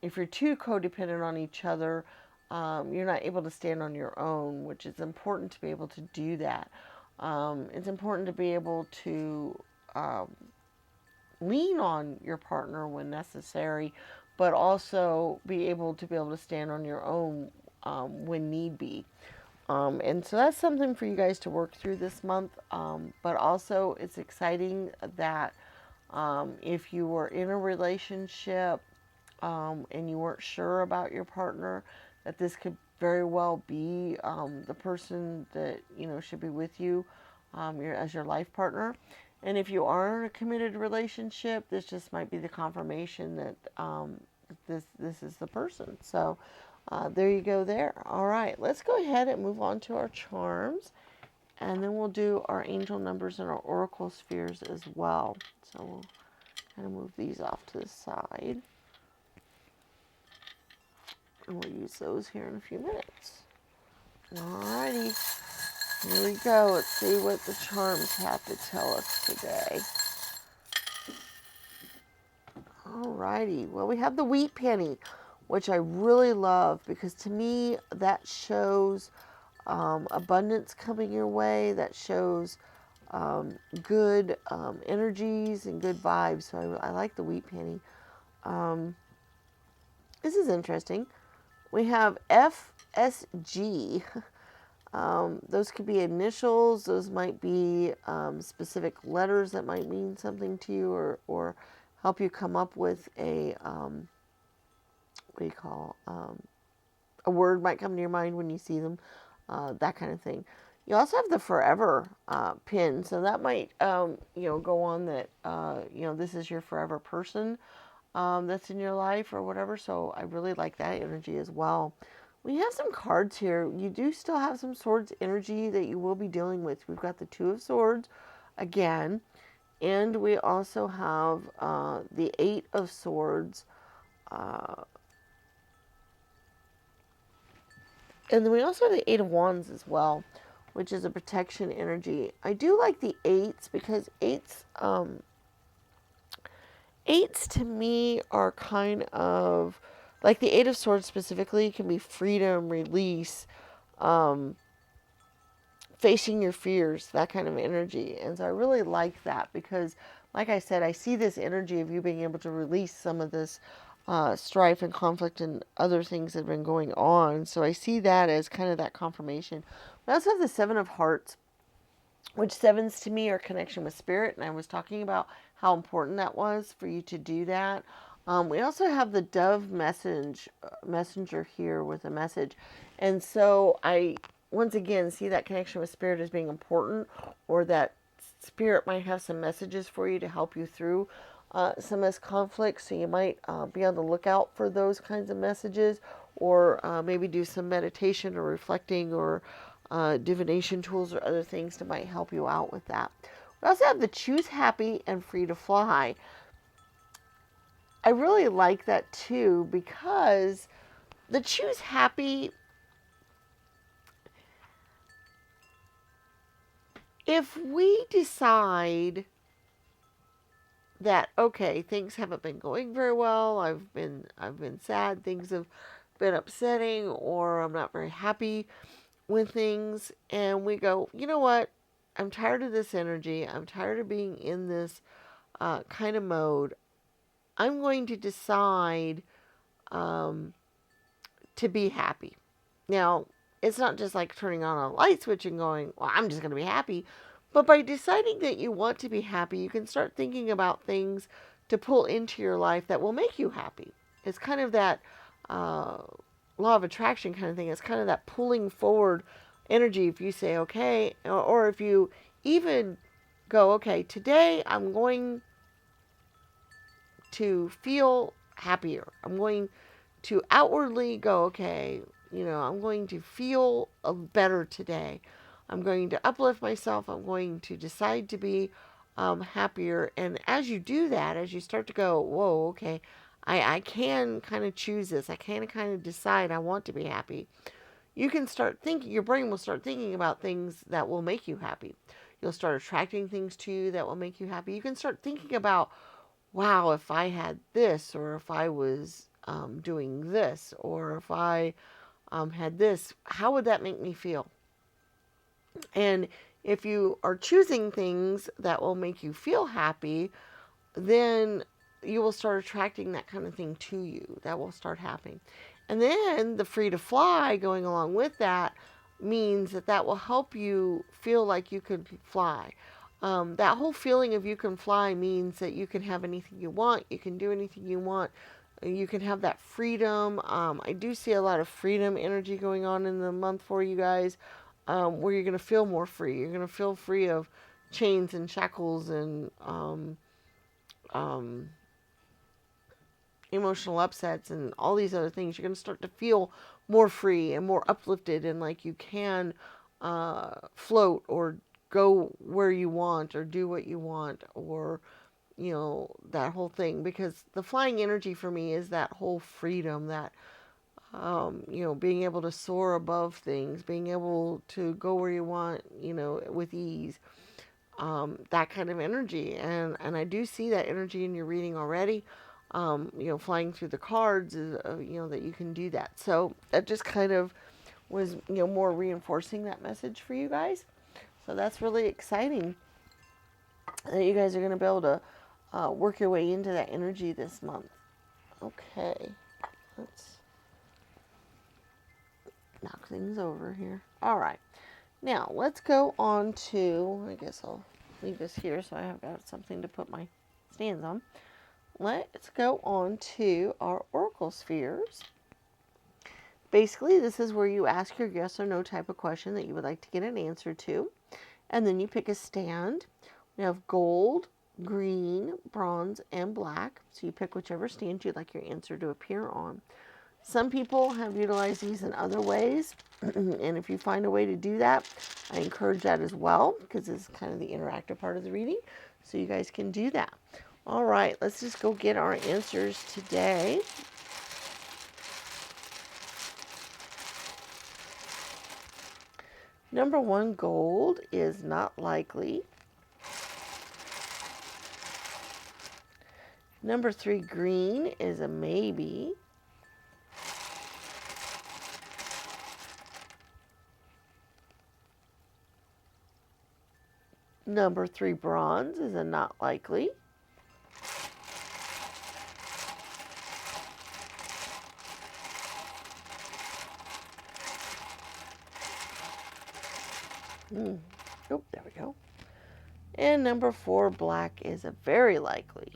if you're too codependent on each other, you're not able to stand on your own, which is important to be able to do that. It's important to be able to lean on your partner when necessary, but also be able to stand on your own when need be. And so that's something for you guys to work through this month. But also, it's exciting that if you were in a relationship and you weren't sure about your partner, that this could very well be the person that should be with you as your life partner. And if you are in a committed relationship, this just might be the confirmation that this is the person. So there you go there. All right, let's go ahead and move on to our charms. And then we'll do our angel numbers and our oracle spheres as well. So we'll kind of move these off to the side. And we'll use those here in a few minutes. Alrighty, here we go. Let's see what the charms have to tell us today. Alrighty, well, we have the wheat penny, which I really love because to me that shows abundance coming your way. That shows good energies and good vibes. So I like the wheat penny. This is interesting. We have FSG. Those could be initials. Those might be specific letters that might mean something to you, or help you come up with a what do you call a word might come to your mind when you see them, that kind of thing. You also have the forever pin, so that might go on that this is your forever person that's in your life or whatever. So I really like that energy as well. We have some cards here. You do still have some swords energy that you will be dealing with. We've got the Two of Swords again, and we also have the Eight of Swords. And then we also have the Eight of Wands as well, which is a protection energy. I do like the eights because eights to me are kind of like the Eight of Swords specifically can be freedom, release, facing your fears, that kind of energy. And so I really like that because, like I said, I see this energy of you being able to release some of this strife and conflict and other things that have been going on. So I see that as kind of that confirmation. We also have the Seven of Hearts, which sevens to me are connection with spirit. And I was talking about how important that was for you to do that. We also have the Dove messenger here with a message. And so I, once again, see that connection with spirit as being important, or that spirit might have some messages for you to help you through some of this conflict. So you might be on the lookout for those kinds of messages, or maybe do some meditation or reflecting or divination tools or other things that might help you out with that. We also have the Choose Happy and Free to Fly. I really like that too because the Choose Happy, if we decide that, okay, things haven't been going very well, I've been sad, things have been upsetting, or I'm not very happy with things, and we go, you know what, I'm tired of this energy, I'm tired of being in this kind of mode, I'm going to decide to be happy. Now, it's not just like turning on a light switch and going, well, I'm just going to be happy. But by deciding that you want to be happy, you can start thinking about things to pull into your life that will make you happy. It's kind of that law of attraction kind of thing. It's kind of that pulling forward energy. If you say, okay, or if you even go, okay, today I'm going to feel happier. I'm going to outwardly go, okay, I'm going to feel better today. I'm going to uplift myself. I'm going to decide to be happier. And as you do that, as you start to go, whoa, okay, I can kind of choose this. I can kind of decide I want to be happy. You can start thinking, your brain will start thinking about things that will make you happy. You'll start attracting things to you that will make you happy. You can start thinking about, wow, if I had this, or if I was doing this, or if I had this, how would that make me feel? And if you are choosing things that will make you feel happy, then you will start attracting that kind of thing to you. That will start happening. And then the free to fly going along with that means that will help you feel like you could fly. That whole feeling of you can fly means that you can have anything you want. You can do anything you want. You can have that freedom. I do see a lot of freedom energy going on in the month for you guys, where you're going to feel more free. You're going to feel free of chains and shackles and emotional upsets and all these other things, you're going to start to feel more free and more uplifted, and like you can float or go where you want or do what you want, or that whole thing. Because the flying energy for me is that whole freedom, that being able to soar above things, being able to go where you want, with ease, that kind of energy. And I do see that energy in your reading already. Flying through the cards is, that you can do that. So that just kind of was, more reinforcing that message for you guys. So that's really exciting that you guys are going to be able to work your way into that energy this month. Okay, let's knock things over here. All right, now let's go on to, I guess I'll leave this here so I have got something to put my stands on. Let's go on to our oracle spheres. Basically, this is where you ask your yes or no type of question that you would like to get an answer to, and then you pick a stand. We have gold, green, bronze, and black. So you pick whichever stand you'd like your answer to appear on. Some people have utilized these in other ways, and if you find a way to do that, I encourage that as well, because it's kind of the interactive part of the reading, so you guys can do that. All right, let's just go get our answers today. Number 1, gold is not likely. Number 3, green is a maybe. Number 3, bronze is a not likely. Oh, there we go. And number 4, black is a very likely.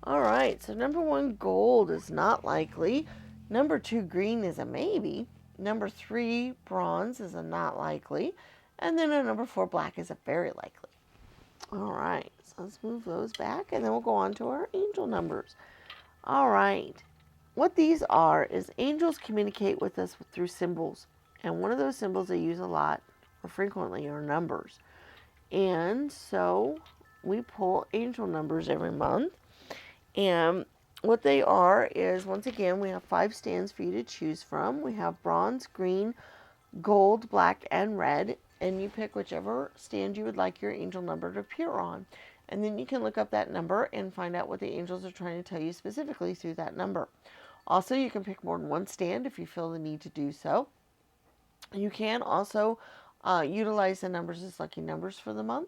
All right, so number 1, gold is not likely. Number 2, green is a maybe. Number 3, bronze is a not likely. And then a number 4, black is a very likely. All right, so let's move those back, and then we'll go on to our angel numbers. All right, what these are is angels communicate with us through symbols. And one of those symbols they use a lot or frequently are numbers. And so we pull angel numbers every month. And what they are is, once again, we have 5 stands for you to choose from. We have bronze, green, gold, black, and red. And you pick whichever stand you would like your angel number to appear on. And then you can look up that number and find out what the angels are trying to tell you specifically through that number. Also, you can pick more than one stand if you feel the need to do so. You can also utilize the numbers as lucky numbers for the month.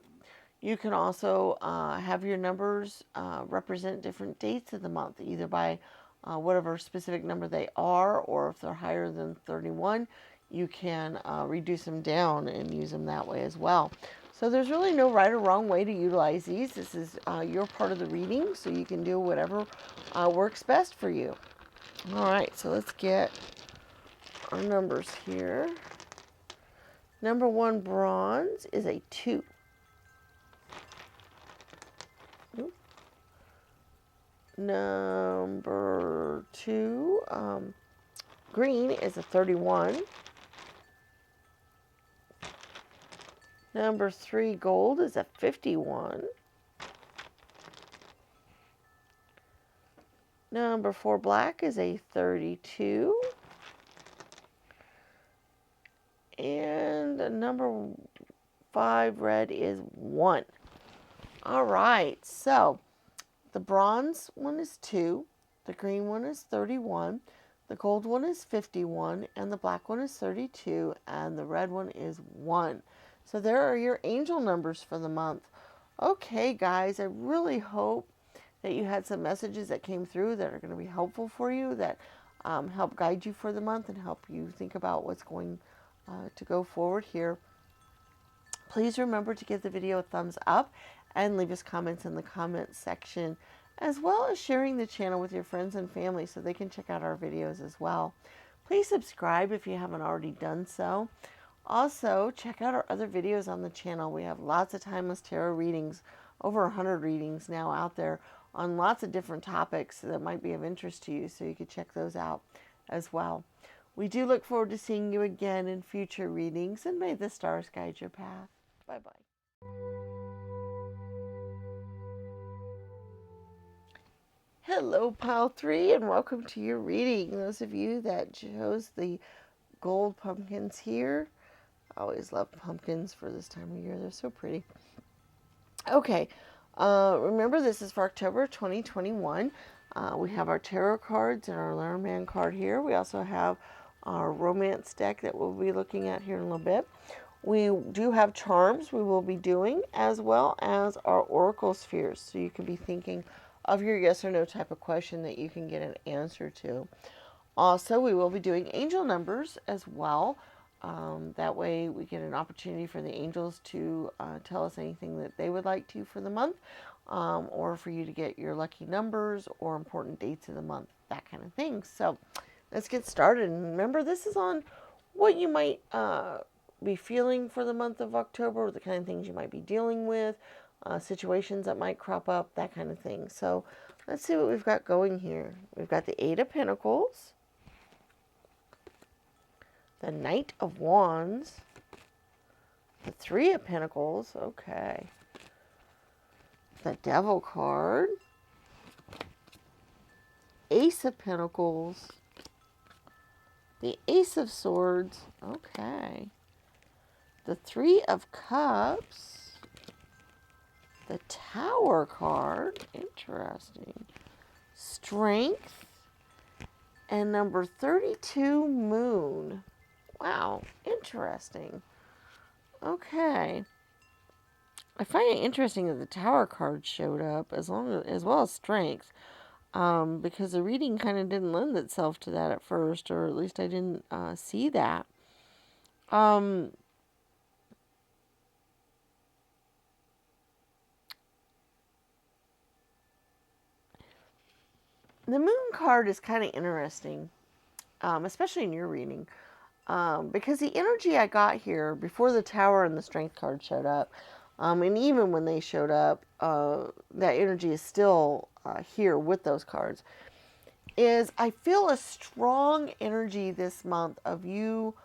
You can also have your numbers represent different dates of the month, either by whatever specific number they are, or if they're higher than 31, you can reduce them down and use them that way as well. So there's really no right or wrong way to utilize these. This is your part of the reading, so you can do whatever works best for you. All right, so let's get our numbers here. Number 1, bronze, is a 2. Number 2, green, is a 31. Number 3, gold, is a 51. Number 4, black, is a 32. And number 5, red, is 1. All right, so the bronze one is 2, the green one is 31, the gold one is 51, and the black one is 32, and the red one is 1. So there are your angel numbers for the month. Okay, guys, I really hope that you had some messages that came through that are going to be helpful for you, that help guide you for the month and help you think about what's going to go forward here. Please remember to give the video a thumbs up and leave us comments in the comments section, as well as sharing the channel with your friends and family so they can check out our videos as well. Please subscribe if you haven't already done so. Also, check out our other videos on the channel. We have lots of timeless tarot readings, over 100 readings now out there on lots of different topics that might be of interest to you, so you could check those out as well. We do look forward to seeing you again in future readings, and may the stars guide your path. Bye-bye. Hello, Pile 3, and welcome to your reading. Those of you that chose the gold pumpkins here, I always love pumpkins for this time of year. They're so pretty. Okay, remember this is for October 2021. We have our tarot cards and our Lenormand card here. We also have our romance deck that we'll be looking at here in a little bit. We do have charms we will be doing, as well as our oracle spheres. So you can be thinking of your yes or no type of question that you can get an answer to. Also, we will be doing angel numbers as well. That way we get an opportunity for the angels to tell us anything that they would like to for the month, or for you to get your lucky numbers or important dates of the month, that kind of thing. So let's get started. And remember, this is on what you might be feeling for the month of October, the kind of things you might be dealing with, situations that might crop up, that kind of thing. So let's see what we've got going here. We've got the Eight of Pentacles, the Knight of Wands, the Three of Pentacles, okay, the Devil card, Ace of Pentacles, the Ace of Swords, okay, the Three of Cups, the Tower card, interesting, Strength, and number 32, Moon. Wow, interesting. Okay. I find it interesting that the Tower card showed up as well as Strength, because the reading kind of didn't lend itself to that at first, or at least I didn't see that. The Moon card is kind of interesting, especially in your reading. Because the energy I got here before the Tower and the Strength card showed up, and even when they showed up, that energy is still here with those cards, is I feel a strong energy this month of you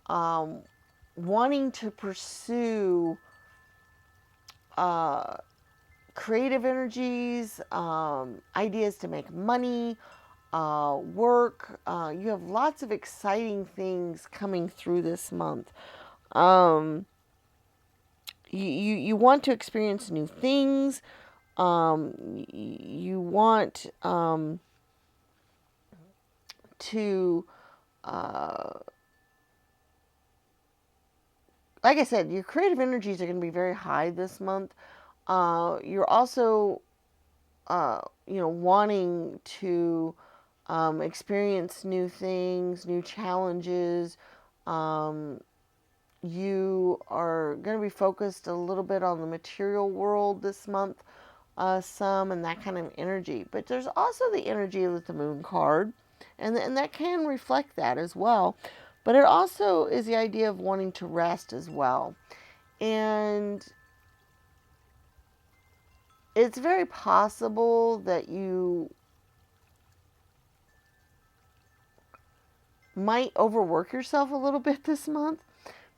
wanting to pursue creative energies, ideas to make money, work. You have lots of exciting things coming through this month. You want to experience new things. You want to, like I said, your creative energies are going to be very high this month. You're also, wanting to experience new things, new challenges. You are going to be focused a little bit on the material world this month, and that kind of energy. But there's also the energy of the Moon card, and that can reflect that as well. But it also is the idea of wanting to rest as well. And it's very possible that you might overwork yourself a little bit this month,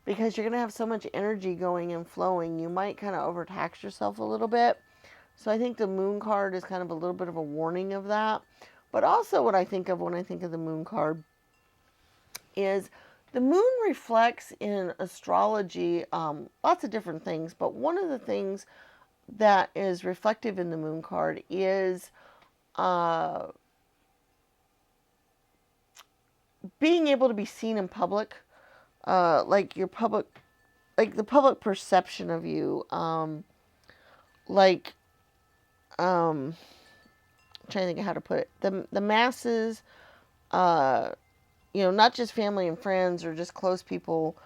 because you're going to have so much energy going and flowing. You might kind of overtax yourself a little bit. So I think the Moon card is kind of a little bit of a warning of that. But also what I think of when I think of the Moon card is the moon reflects in astrology lots of different things. But one of the things that is reflective in the Moon card is being able to be seen in public, like the public perception of you, I'm trying to think of how to put it. The masses, not just family and friends or just close people,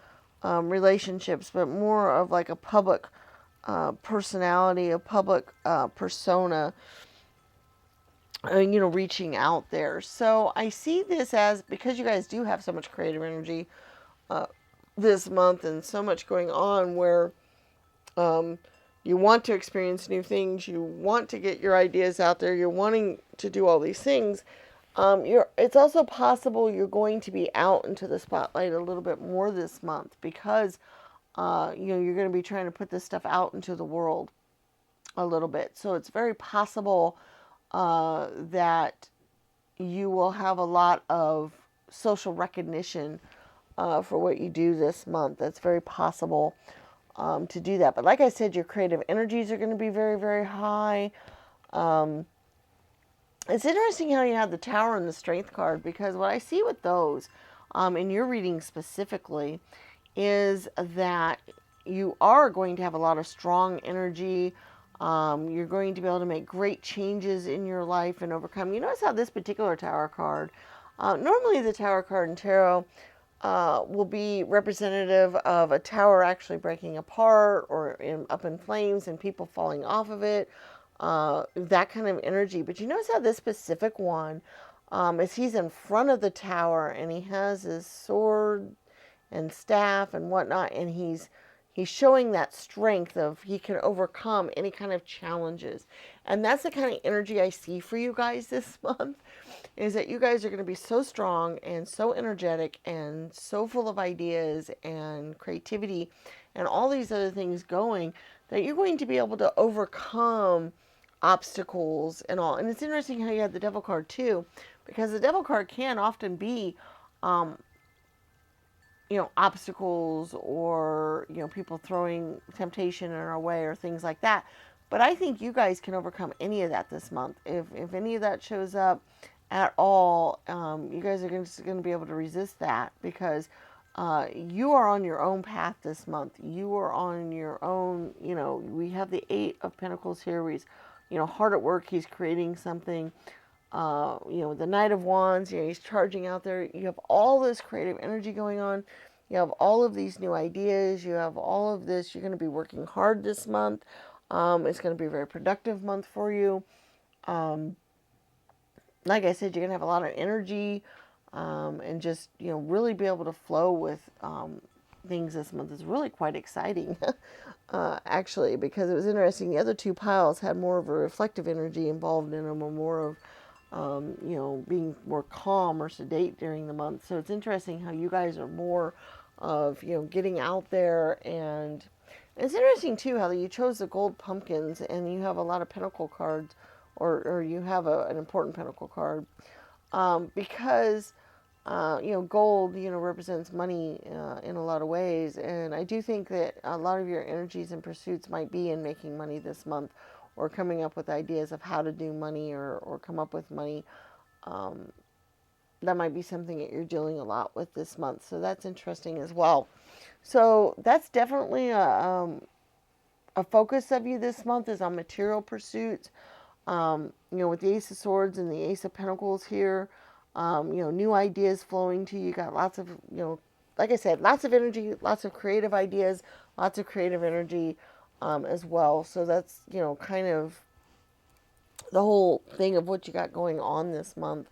relationships, but more of like a public personality, a public persona, reaching out there. So I see this as, because you guys do have so much creative energy this month and so much going on, where You want to experience new things. You want to get your ideas out there. You're wanting to do all these things. It's also possible you're going to be out into the spotlight a little bit more this month because, you're going to be trying to put this stuff out into the world a little bit. So it's very possible that you will have a lot of social recognition for what you do this month. That's very possible to do that. But like I said, your creative energies are going to be very, very high. Um, it's interesting how you have the Tower and the Strength card, because what I see with those, in your reading specifically, is that you are going to have a lot of strong energy. You're going to be able to make great changes in your life and overcome. You notice how this particular Tower card, normally the Tower card in tarot will be representative of a tower actually breaking apart or up in flames and people falling off of it, that kind of energy. But you notice how this specific one, is he's in front of the tower and he has his sword and staff and whatnot, and he's showing that strength of he can overcome any kind of challenges. And that's the kind of energy I see for you guys this month, is that you guys are going to be so strong and so energetic and so full of ideas and creativity and all these other things going, that you're going to be able to overcome obstacles and all. And it's interesting how you have the Devil card too, because the Devil card can often be obstacles, or, people throwing temptation in our way or things like that. But I think you guys can overcome any of that this month. If any of that shows up at all, you guys are just going to be able to resist that, because you are on your own path this month. You are on your own, we have the Eight of Pentacles here, where he's, hard at work. He's creating something. The Knight of Wands, he's charging out there. You have all this creative energy going on. You have all of these new ideas. You have all of this. You're going to be working hard this month. It's going to be a very productive month for you. Like I said, you're going to have a lot of energy, and just, really be able to flow with things this month. Is really quite exciting, actually, because it was interesting. The other two piles had more of a reflective energy involved in them, or more of being more calm or sedate during the month. So it's interesting how you guys are more of, getting out there. And it's interesting too how you chose the gold pumpkins, and you have a lot of pentacle cards, or you have an important pentacle card, because gold, represents money in a lot of ways. And I do think that a lot of your energies and pursuits might be in making money this month, or coming up with ideas of how to do money, or come up with money. That might be something that you're dealing a lot with this month. So that's interesting as well. So that's definitely a focus of you this month, is on material pursuits. With the Ace of Swords and the Ace of Pentacles here, new ideas flowing to you. You got lots of, like I said, lots of energy, lots of creative ideas, lots of creative energy as well. So that's, kind of the whole thing of what you got going on this month,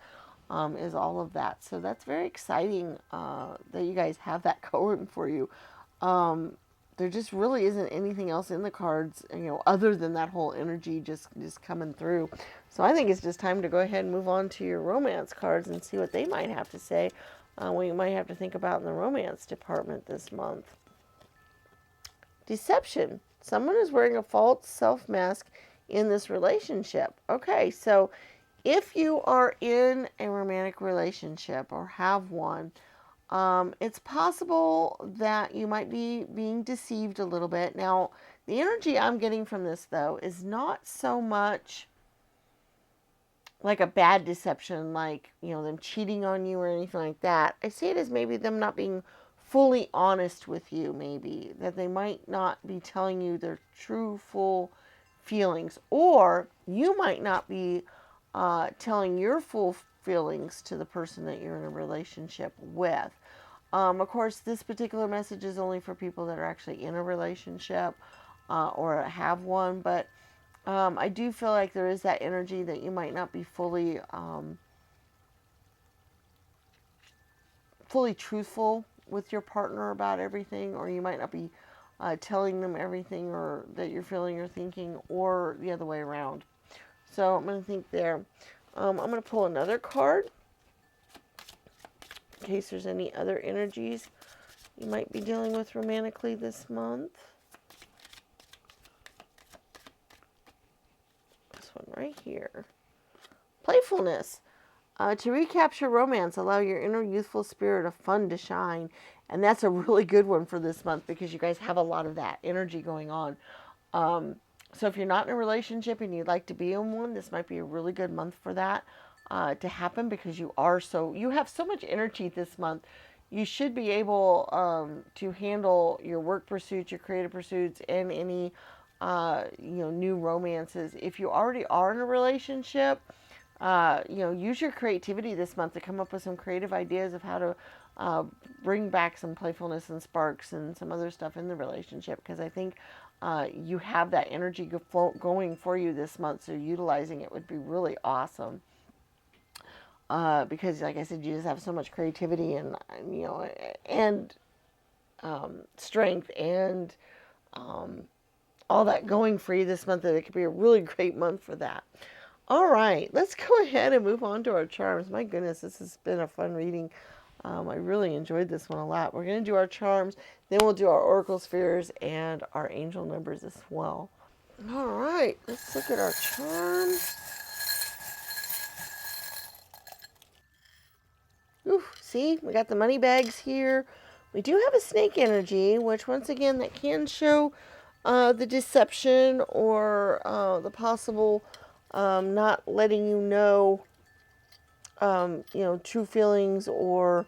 is all of that. So that's very exciting that you guys have that going for you. There just really isn't anything else in the cards, other than that whole energy just coming through. So I think it's just time to go ahead and move on to your romance cards and see what they might have to say, what you might have to think about in the romance department this month. Deception. Someone is wearing a false self mask in this relationship. Okay, so if you are in a romantic relationship or have one, it's possible that you might be being deceived a little bit. Now, the energy I'm getting from this, though, is not so much like a bad deception, like, them cheating on you or anything like that. I see it as maybe them not being fully honest with you, maybe. That they might not be telling you their true, full feelings. Or you might not be telling your full feelings to the person that you're in a relationship with. Of course, this particular message is only for people that are actually in a relationship or have one, but I do feel like there is that energy that you might not be fully truthful with your partner about everything, or you might not be telling them everything or that you're feeling or thinking, or the other way around. So I'm going to think there. I'm going to pull another card in case there's any other energies you might be dealing with romantically this month. This one right here. Playfulness. To recapture romance, allow your inner youthful spirit of fun to shine. And that's a really good one for this month because you guys have a lot of that energy going on. So if you're not in a relationship and you'd like to be in one, this might be a really good month for that to happen because you have so much energy this month. You should be able to handle your work pursuits, your creative pursuits, and any new romances. If you already are in a relationship, use your creativity this month to come up with some creative ideas of how to bring back some playfulness and sparks and some other stuff in the relationship, because I think you have that energy going for you this month, so utilizing it would be really awesome. Because, like I said, you just have so much creativity and strength and all that going for you this month that it could be a really great month for that. All right, let's go ahead and move on to our charms. My goodness, this has been a fun reading. I really enjoyed this one a lot. We're going to do our charms, then we'll do our oracle spheres and our angel numbers as well. All right, let's look at our charms. Ooh, see, we got the money bags here. We do have a snake energy, which once again, that can show the deception or the possible not letting you know, true feelings or,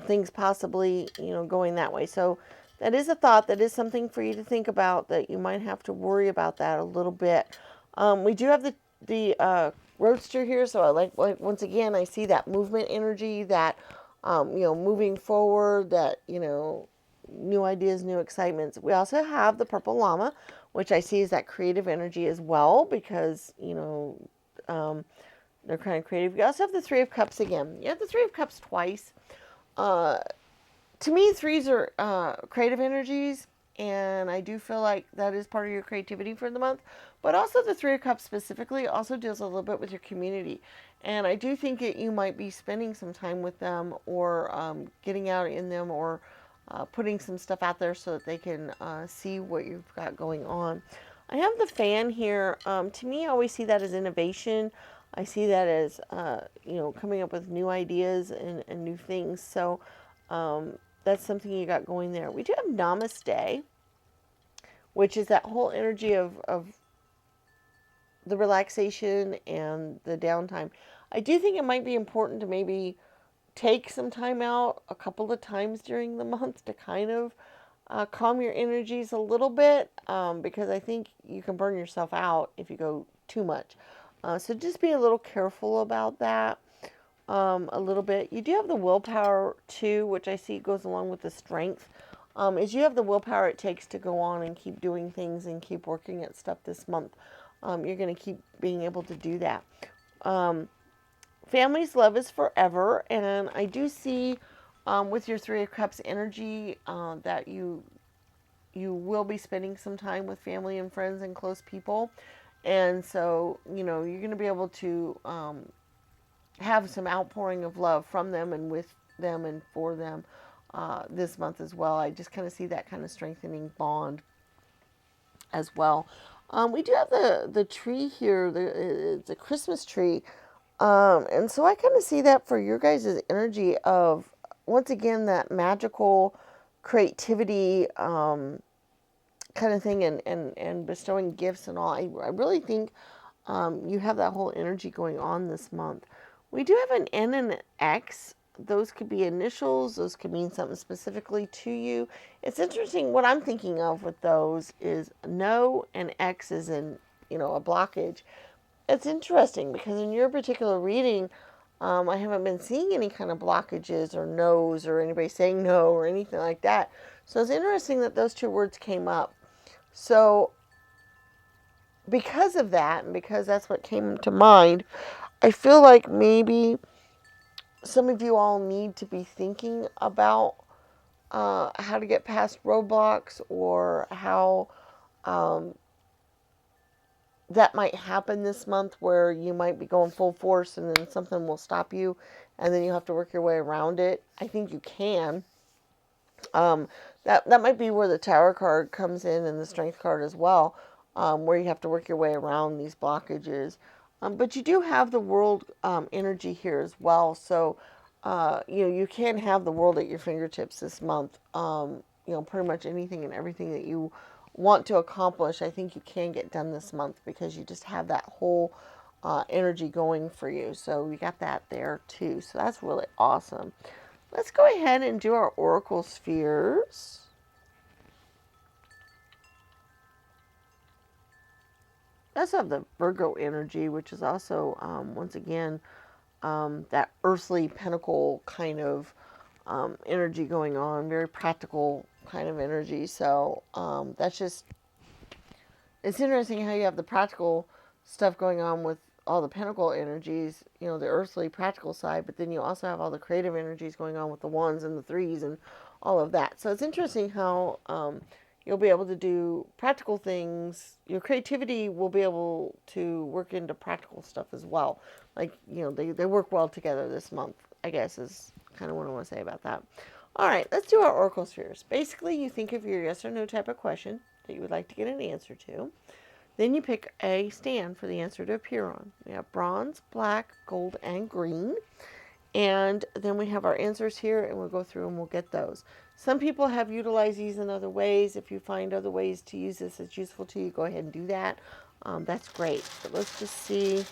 things possibly, going that way. So that is a thought. That is something for you to think about, that you might have to worry about that a little bit. We do have the roadster here. So I like once again, I see that movement energy, that, moving forward, that, new ideas, new excitements. We also have the purple llama, which I see is that creative energy as well, because, they're kind of creative. We also have the Three of Cups again. You have the Three of Cups twice. To me, threes are creative energies, and I do feel like that is part of your creativity for the month. But also the Three of Cups specifically also deals a little bit with your community. And I do think that you might be spending some time with them, or getting out in them, or putting some stuff out there so that they can see what you've got going on. I have the fan here. To me, I always see that as innovation. I see that as, coming up with new ideas and new things. So that's something you got going there. We do have Namaste, which is that whole energy of the relaxation and the downtime. I do think it might be important to maybe take some time out a couple of times during the month to kind of calm your energies a little bit, because I think you can burn yourself out if you go too much. So just be a little careful about that a little bit. You do have the willpower too, which I see goes along with the strength. Is you have the willpower it takes to go on and keep doing things and keep working at stuff this month. You're going to keep being able to do that. Family's love is forever, and I do see with your Three of Cups energy that you will be spending some time with family and friends and close people, and so you're going to be able to have some outpouring of love from them and with them and for them this month as well. I just kind of see that kind of strengthening bond as well. We do have the tree here. It's a Christmas tree. And so I kind of see that for your guys' energy of, once again, that magical creativity kind of thing, and bestowing gifts and all. I really think you have that whole energy going on this month. We do have an N and an X. Those could be initials. Those could mean something specifically to you. It's interesting. What I'm thinking of with those is no, and X is in, a blockage. It's interesting because in your particular reading, I haven't been seeing any kind of blockages or no's or anybody saying no or anything like that. So it's interesting that those two words came up. So because of that, and because that's what came to mind, I feel like maybe some of you all need to be thinking about how to get past roadblocks, or how um, that might happen this month, where you might be going full force and then something will stop you and then you have to work your way around it. I think you can. Um, that might be where the Tower card comes in, and the Strength card as well, where you have to work your way around these blockages. But you do have the World energy here as well, so you can have the world at your fingertips this month. Pretty much anything and everything that you want to accomplish, I think you can get done this month, because you just have that whole energy going for you. So you got that there too. So that's really awesome. Let's go ahead and do our oracle spheres. I also have the Virgo energy, which is also, once again, that earthly pentacle kind of energy going on, very practical kind of energy. So that's just, it's interesting how you have the practical stuff going on with all the pentacle energies, the earthly practical side, but then you also have all the creative energies going on with the ones and the threes and all of that. So it's interesting how you'll be able to do practical things. Your creativity will be able to work into practical stuff as well. Like, they work well together this month, I guess, is kind of what I want to say about that. All right, let's do our oracle spheres. Basically, you think of your yes or no type of question that you would like to get an answer to. Then you pick a stand for the answer to appear on. We have bronze, black, gold, and green. And then we have our answers here, and we'll go through and we'll get those. Some people have utilized these in other ways. If you find other ways to use this that's useful to you, go ahead and do that. That's great. But let's just see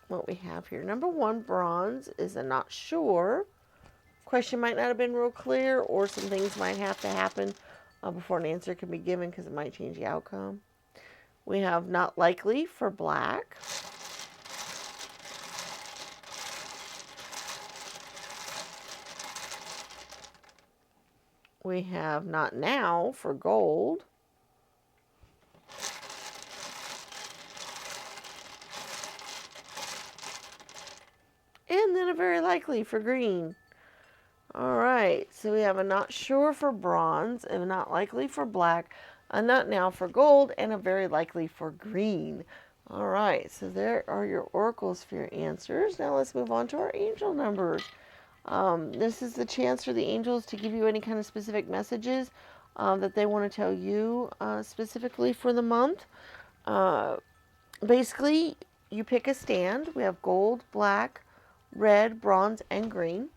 what we have here. Number 1, bronze, is a not sure. Question might not have been real clear, or some things might have to happen before an answer can be given, because it might change the outcome. We have not likely for black. We have not now for gold. And then a very likely for green. All right, so we have a not sure for bronze, and a not likely for black, a not now for gold, and a very likely for green. All right, so there are your oracle sphere answers. Now let's move on to our angel numbers. This is the chance for the angels to give you any kind of specific messages that they want to tell you specifically for the month. Basically, you pick a stand. We have gold, black, red, bronze, and green.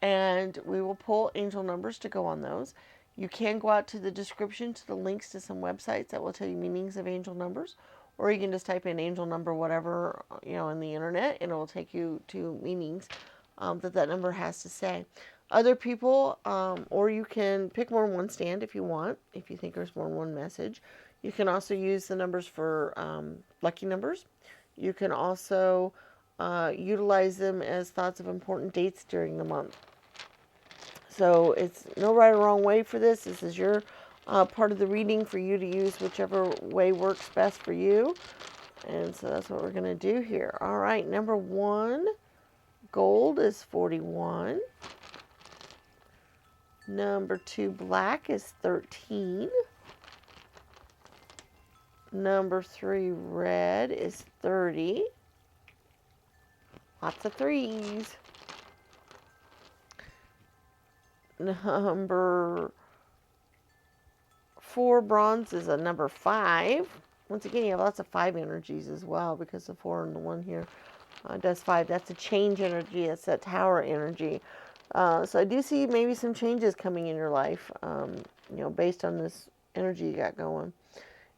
And we will pull angel numbers to go on those. You can go out to the description to the links to some websites that will tell you meanings of angel numbers, or you can just type in angel number whatever, in the internet, and it will take you to meanings that number has to say. Other people, or you can pick more than one stand if you want, if you think there's more than one message. You can also use the numbers for lucky numbers. You can also utilize them as thoughts of important dates during the month. So it's no right or wrong way for this. This is your part of the reading for you to use whichever way works best for you. And so that's what we're going to do here. All right, number 1, gold, is 41. Number 2, black, is 13. Number 3, red, is 30. Lots of threes. Number 4, bronze, is a number 5. Once again, you have lots of 5 energies as well, because the 4 and the 1 here does 5. That's a change energy. That's that tower energy. So I do see maybe some changes coming in your life, based on this energy you got going.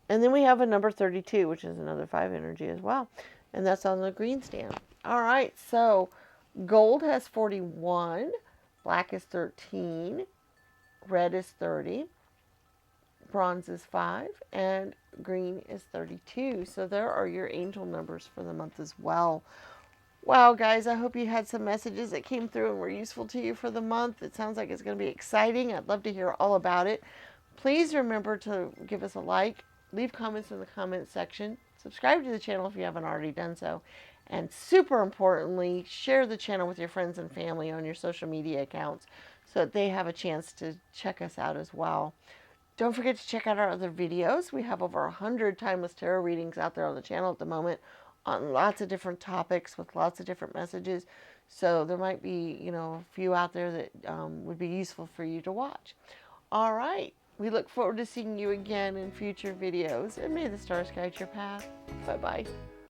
And then we have a number 32, which is another 5 energy as well. And that's on the green stand. All right, so gold has 41. Black is 13, red is 30, bronze is 5, and green is 32. So there are your angel numbers for the month as well. Wow, guys, I hope you had some messages that came through and were useful to you for the month. It sounds like it's going to be exciting. I'd love to hear all about it. Please remember to give us a like, leave comments in the comments section, subscribe to the channel if you haven't already done so, And super importantly, share the channel with your friends and family on your social media accounts so that they have a chance to check us out as well. Don't forget to check out our other videos. We have over 100 timeless tarot readings out there on the channel at the moment on lots of different topics with lots of different messages. So there might be, a few out there that would be useful for you to watch. All right. We look forward to seeing you again in future videos, and may the stars guide your path. Bye-bye.